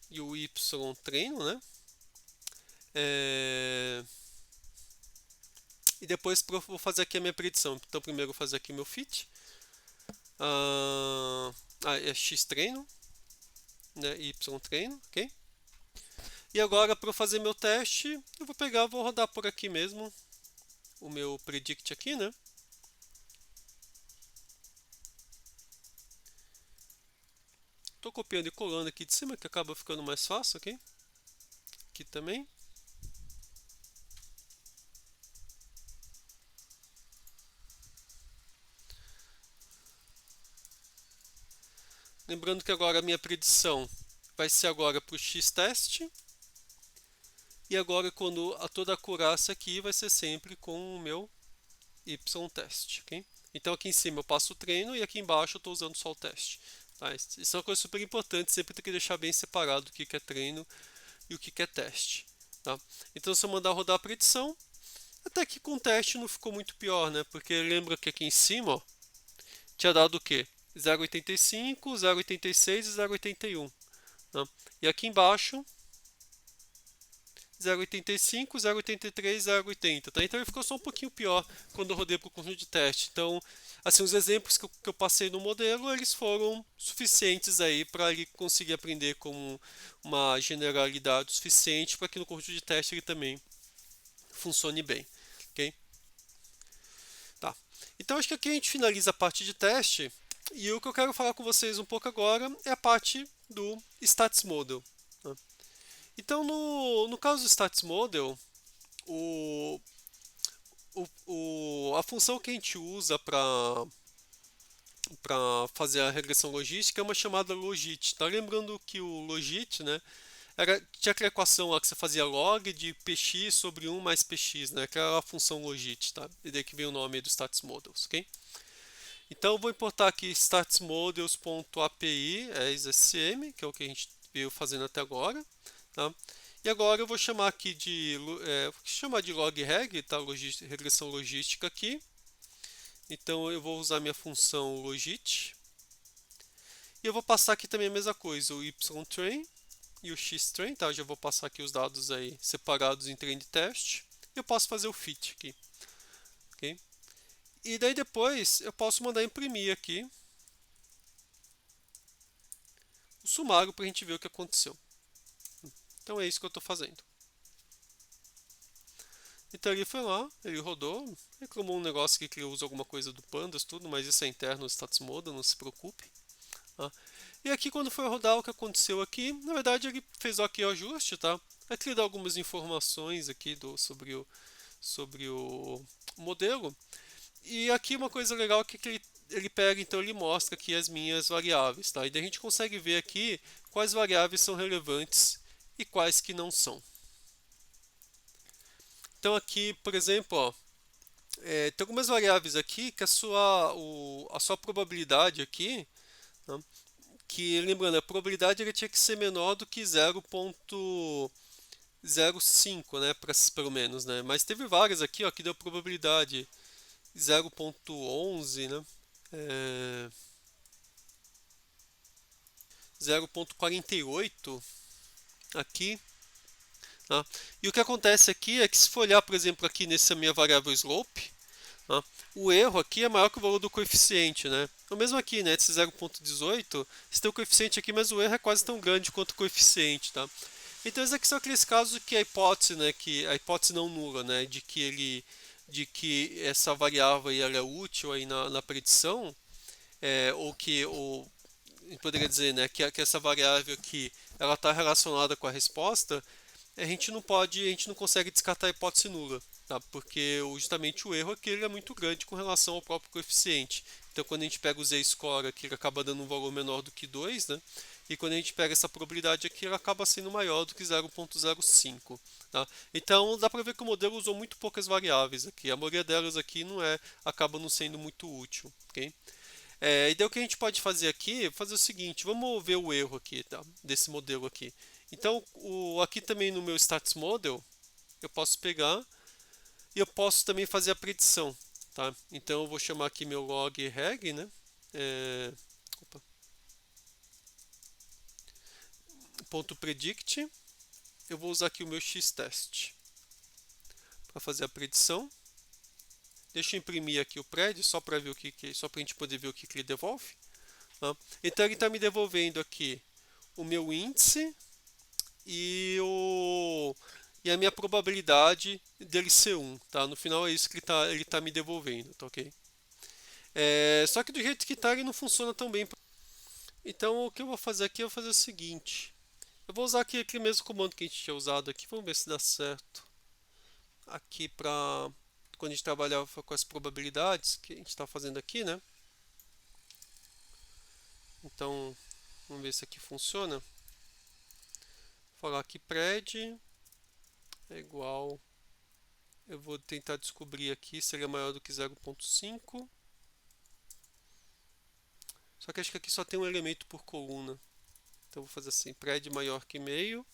e o y treino, né? E depois vou fazer aqui a minha predição. Então primeiro eu vou fazer aqui o meu fit. É x treino. né, y treino, ok? E agora para fazer meu teste, eu vou pegar, vou rodar por aqui mesmo o meu predict aqui, né? Estou copiando e colando aqui de cima, que acaba ficando mais fácil, ok? Aqui também. Lembrando que agora a minha predição vai ser agora para o x-teste. E agora quando toda a acurácia aqui vai ser sempre com o meu y-teste, ok? Então aqui em cima eu passo o treino e aqui embaixo eu estou usando só o teste. Tá? Isso é uma coisa super importante, sempre tem que deixar bem separado o que é treino e o que é teste. Tá? Então se eu mandar rodar a predição, até que com o teste não ficou muito pior, né? Porque lembra que aqui em cima ó, tinha dado o quê? 0,85, 0,86 e 0,81. Tá? E aqui embaixo 0,85, 0,83, 0,80. Tá? Então ele ficou só um pouquinho pior quando eu rodei para o conjunto de teste. Então, assim, os exemplos que eu passei no modelo, eles foram suficientes aí para ele conseguir aprender como uma generalidade suficiente para que no conjunto de teste ele também funcione bem. Ok? Tá. Então acho que aqui a gente finaliza a parte de teste e o que eu quero falar com vocês um pouco agora é a parte do Stats Model. Tá? Então no caso do Stats Model, o, a função que a gente usa para fazer a regressão logística é uma chamada logit. Tá lembrando que o logit, né, tinha aquela equação lá que você fazia log de px sobre 1 mais px, né, que era a função logit, tá? E daí que vem o nome do status models, ok? Então eu vou importar aqui statsmodels.api, SCM, que é o que a gente veio fazendo até agora, tá? E agora eu vou chamar aqui vou chamar de logreg, tá? Regressão logística aqui. Então eu vou usar minha função logit. E eu vou passar aqui também a mesma coisa, o ytrain e o xtrain, tá? Eu já vou passar aqui os dados aí separados em train de teste. E eu posso fazer o fit aqui, ok? E daí depois eu posso mandar imprimir aqui o sumário para a gente ver o que aconteceu. Então é isso que eu estou fazendo. Então ele foi lá, ele rodou, reclamou um negócio aqui que ele usa alguma coisa do Pandas, tudo, mas isso é interno no status model, não se preocupe. Tá? E aqui quando foi rodar o que aconteceu aqui, na verdade ele fez aqui o ajuste, tá? Aqui ele dá algumas informações aqui sobre o modelo. E aqui uma coisa legal é que ele pega, então ele mostra aqui as minhas variáveis, tá? E daí a gente consegue ver aqui quais variáveis são relevantes e quais que não são. Então aqui, por exemplo, ó, tem algumas variáveis aqui que a sua probabilidade aqui, né, que lembrando, a probabilidade ele tinha que ser menor do que 0,05, né, pelo menos, né? Mas teve várias aqui, ó, que deu probabilidade 0,11, né? 0,48 aqui. Tá? E o que acontece aqui é que se for olhar, por exemplo, aqui nessa minha variável slope, tá? O erro aqui é maior que o valor do coeficiente, né? O mesmo aqui, né? Esse 0,18, você tem o coeficiente aqui, mas o erro é quase tão grande quanto o coeficiente, tá? Então esses aqui são aqueles casos que a hipótese, né, que a hipótese não nula, né, de que essa variável aí, ela é útil aí na predição, ou poderia dizer, né, que essa variável aqui ela está relacionada com a resposta, a gente não consegue descartar a hipótese nula, tá? Porque justamente o erro aqui ele é muito grande com relação ao próprio coeficiente. Então quando a gente pega o z-score aqui, ele acaba dando um valor menor do que 2, né? E quando a gente pega essa probabilidade aqui, ela acaba sendo maior do que 0,05. Tá? Então dá para ver que o modelo usou muito poucas variáveis aqui. A maioria delas aqui acaba não sendo muito útil. Okay? E daí o que a gente pode fazer aqui é fazer o seguinte, vamos ver o erro aqui, tá? Desse modelo aqui. Então, aqui também no meu Stats Model, eu posso pegar e eu posso também fazer a predição, tá? Então, eu vou chamar aqui meu log reg, né? Opa. Ponto .predict. Eu vou usar aqui o meu x-test para fazer a predição. Deixa eu imprimir aqui o prédio só para ver só para a gente poder ver o que ele devolve. Tá? Então, ele está me devolvendo aqui o meu índice e e a minha probabilidade dele ser um, tá? No final é isso que ele tá me devolvendo, tá ok? Só que do jeito que tá ele não funciona tão bem. Então o que eu vou fazer aqui, eu vou fazer o seguinte. Eu vou usar aquele mesmo comando que a gente tinha usado aqui, vamos ver se dá certo. Aqui para quando a gente trabalhava com as probabilidades que a gente está fazendo aqui, né? Então, vamos ver se aqui funciona. Vou falar que pred é igual. Eu vou tentar descobrir aqui se ele é maior do que 0,5. Só que acho que aqui só tem um elemento por coluna. Então vou fazer assim, pred maior que meio,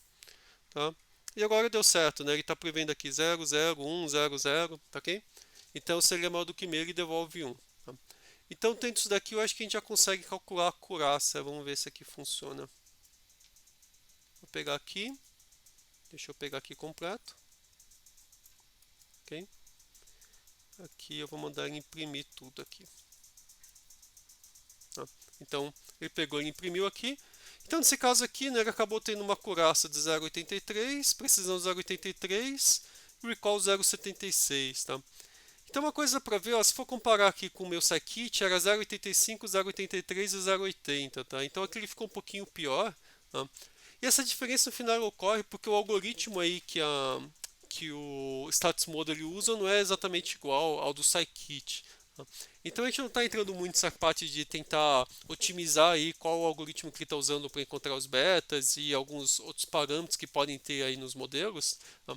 tá? E agora deu certo, né? Ele está prevendo aqui 0, 0, 1, 0, 0, tá ok? Então se ele é maior do que meio, ele devolve 1. Tá? Então dentro disso daqui eu acho que a gente já consegue calcular a acurácia. Vamos ver se aqui funciona. Vou pegar aqui, deixa eu pegar aqui completo. Ok? Aqui eu vou mandar ele imprimir tudo aqui. Tá? Então ele pegou e imprimiu aqui. Então nesse caso aqui, né, ele acabou tendo uma acurácia de 0,83, precisão 0,83, recall 0,76, tá? Então uma coisa para ver, ó, se for comparar aqui com o meu scikit, era 0,85, 0,83 e 0,80, tá? Então aqui ele ficou um pouquinho pior, tá? E essa diferença no final ocorre porque o algoritmo aí que o Status Model ele usa não é exatamente igual ao do scikit. Tá? Então a gente não está entrando muito nessa parte de tentar otimizar aí qual o algoritmo que ele está usando para encontrar os betas e alguns outros parâmetros que podem ter aí nos modelos. Tá?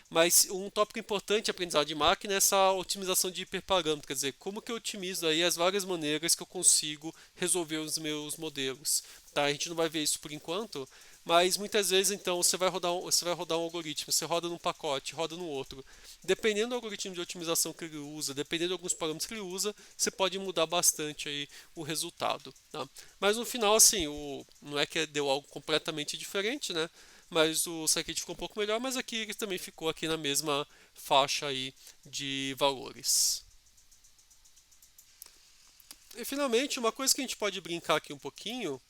Mas um tópico importante de aprendizado de máquina é essa otimização de hiperparâmetro, quer dizer, como que eu otimizo aí as várias maneiras que eu consigo resolver os meus modelos. Tá? A gente não vai ver isso por enquanto, mas muitas vezes então você vai rodar um algoritmo, você roda num pacote, roda no outro. Dependendo do algoritmo de otimização que ele usa, dependendo de alguns parâmetros que ele usa, você pode mudar bastante aí o resultado. Tá? Mas no final, assim, não é que deu algo completamente diferente, né? Mas o scikit ficou um pouco melhor, mas aqui ele também ficou aqui na mesma faixa aí de valores. E finalmente, uma coisa que a gente pode brincar aqui um pouquinho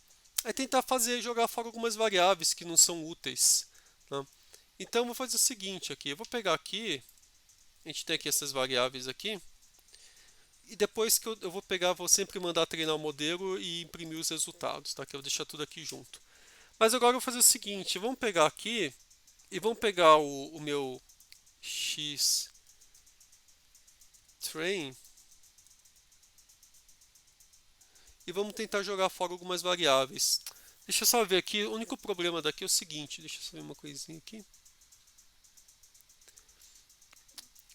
é tentar jogar fora algumas variáveis que não são úteis. Tá? Então, eu vou fazer o seguinte aqui, eu vou pegar aqui, a gente tem aqui essas variáveis aqui, e depois que eu vou pegar, vou sempre mandar treinar o modelo e imprimir os resultados, tá? Que eu vou deixar tudo aqui junto. Mas agora eu vou fazer o seguinte, vamos pegar aqui e vamos pegar o meu xtrain e vamos tentar jogar fora algumas variáveis. Deixa eu só ver aqui, o único problema daqui é o seguinte, deixa eu só ver uma coisinha aqui.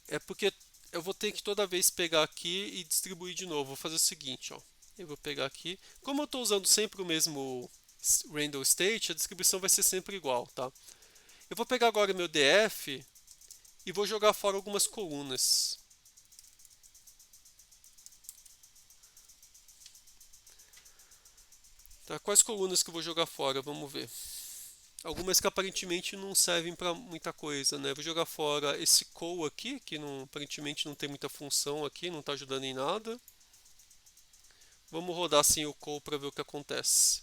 É porque eu vou ter que toda vez pegar aqui e distribuir de novo. Vou fazer o seguinte, ó. Eu vou pegar aqui. Como eu estou usando sempre o mesmo random state, a distribuição vai ser sempre igual, tá? Eu vou pegar agora o meu df e vou jogar fora algumas colunas. Tá? Quais colunas que eu vou jogar fora? Vamos ver. Algumas que aparentemente não servem para muita coisa, né? Vou jogar fora esse call aqui, que aparentemente não tem muita função aqui, não está ajudando em nada. Vamos rodar sem o call para ver o que acontece.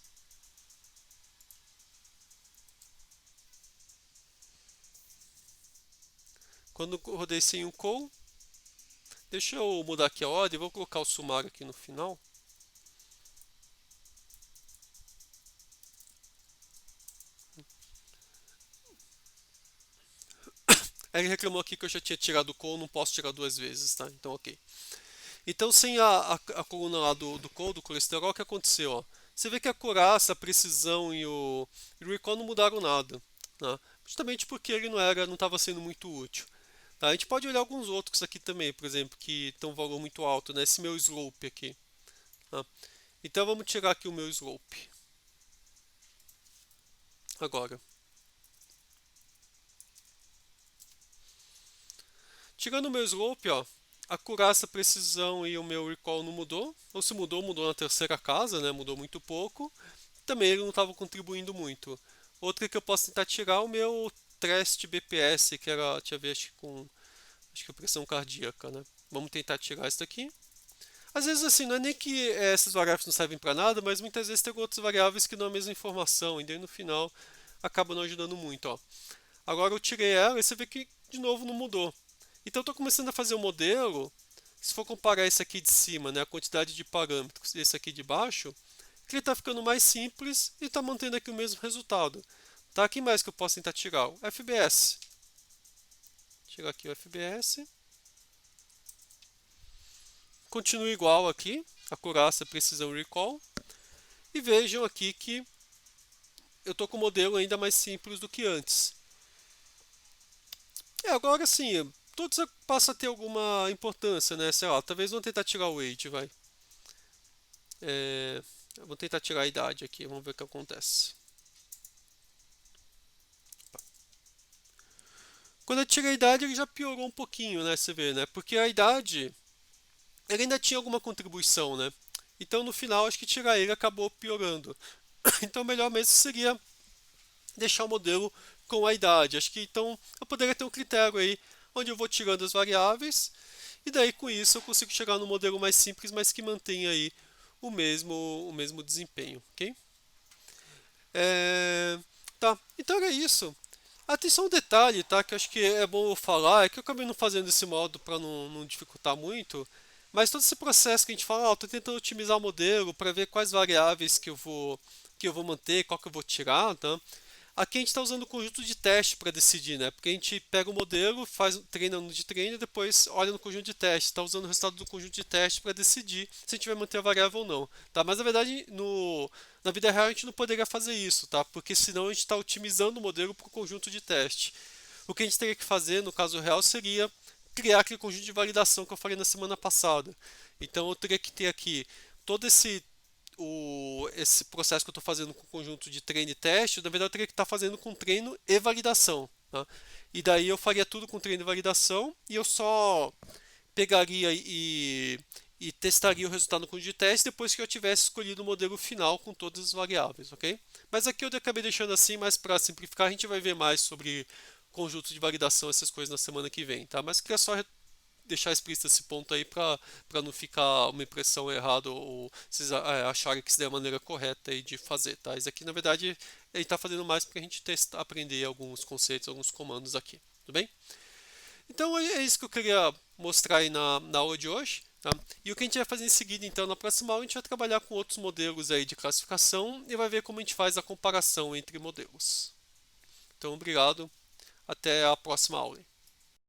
Quando eu rodei sem o call, deixa eu mudar aqui a ordem, vou colocar o sumário aqui no final. Aí ele reclamou aqui que eu já tinha tirado o call, não posso tirar duas vezes, tá? Então ok. Então sem a coluna lá do call, do colesterol, o que aconteceu? Ó? Você vê que a acurácia, a precisão e o recall não mudaram nada. Tá? Justamente porque ele não estava sendo muito útil. Tá? A gente pode olhar alguns outros aqui também, por exemplo, que tem um valor muito alto, né? Esse meu slope aqui. Tá? Então vamos tirar aqui o meu slope. Agora. Tirando o meu slope, ó, a acurácia, a precisão e o meu recall não mudou. Ou se mudou, mudou na terceira casa, né? Mudou muito pouco. Também ele não estava contribuindo muito. Outra que eu posso tentar tirar é o meu teste BPS, que era, deixa eu ver, acho que pressão cardíaca, né? Vamos tentar tirar isso daqui. Às vezes assim, não é nem que essas variáveis não servem para nada, mas muitas vezes tem outras variáveis que dão a mesma informação, e daí no final acaba não ajudando muito, ó. Agora eu tirei ela e você vê que de novo não mudou. Então eu estou começando a fazer o modelo, se for comparar esse aqui de cima, né, a quantidade de parâmetros, e esse aqui de baixo, que ele está ficando mais simples e está mantendo aqui o mesmo resultado. Tá, aqui mais que eu posso tentar tirar? O FBS. Tirar aqui o FBS. Continua igual aqui, acurácia, precisão, recall. E vejam aqui que eu estou com o modelo ainda mais simples do que antes. Agora sim, todos passam a ter alguma importância, né? Sei lá, talvez vamos tentar tirar o age, vai. Vou tentar tirar a idade aqui, vamos ver o que acontece. Quando eu tirei a idade, ele já piorou um pouquinho, né? Você vê, né? Porque a idade, ele ainda tinha alguma contribuição, né? Então no final, acho que tirar ele acabou piorando. Então melhor mesmo seria deixar o modelo com a idade. Acho que então eu poderia ter um critério aí onde eu vou tirando as variáveis e daí com isso eu consigo chegar no modelo mais simples, mas que mantenha aí o mesmo desempenho, ok? É, tá, então era isso. Atenção um detalhe, tá? Que eu acho que é bom eu falar, é que eu acabei não fazendo desse modo para não dificultar muito, mas todo esse processo que a gente fala, estou tentando otimizar o modelo para ver quais variáveis que eu vou manter, qual que eu vou tirar, tá? Aqui a gente está usando o conjunto de teste para decidir, né? Porque a gente pega o modelo, treina no de treino e depois olha no conjunto de teste. Está usando o resultado do conjunto de teste para decidir se a gente vai manter a variável ou não, tá? Mas na verdade, na vida real a gente não poderia fazer isso, tá? Porque senão a gente está otimizando o modelo para o conjunto de teste. O que a gente teria que fazer, no caso real, seria criar aquele conjunto de validação que eu falei na semana passada. Então eu teria que ter aqui todo esse processo que eu estou fazendo com o conjunto de treino e teste, na verdade eu teria que estar fazendo com treino e validação. Tá? E daí eu faria tudo com treino e validação e eu só pegaria e testaria o resultado no conjunto de teste depois que eu tivesse escolhido o modelo final com todas as variáveis, ok? Mas aqui eu acabei deixando assim, mas para simplificar a gente vai ver mais sobre conjunto de validação, essas coisas na semana que vem, tá? Mas queria só deixar explícito esse ponto aí para não ficar uma impressão errada ou vocês acharem que isso é a maneira correta aí de fazer, tá? Isso aqui, na verdade, ele está fazendo mais para a gente aprender alguns conceitos, alguns comandos aqui, tudo bem? Então é isso que eu queria mostrar aí na aula de hoje, tá? E o que a gente vai fazer em seguida, então, na próxima aula, a gente vai trabalhar com outros modelos aí de classificação e vai ver como a gente faz a comparação entre modelos. Então, obrigado, até a próxima aula.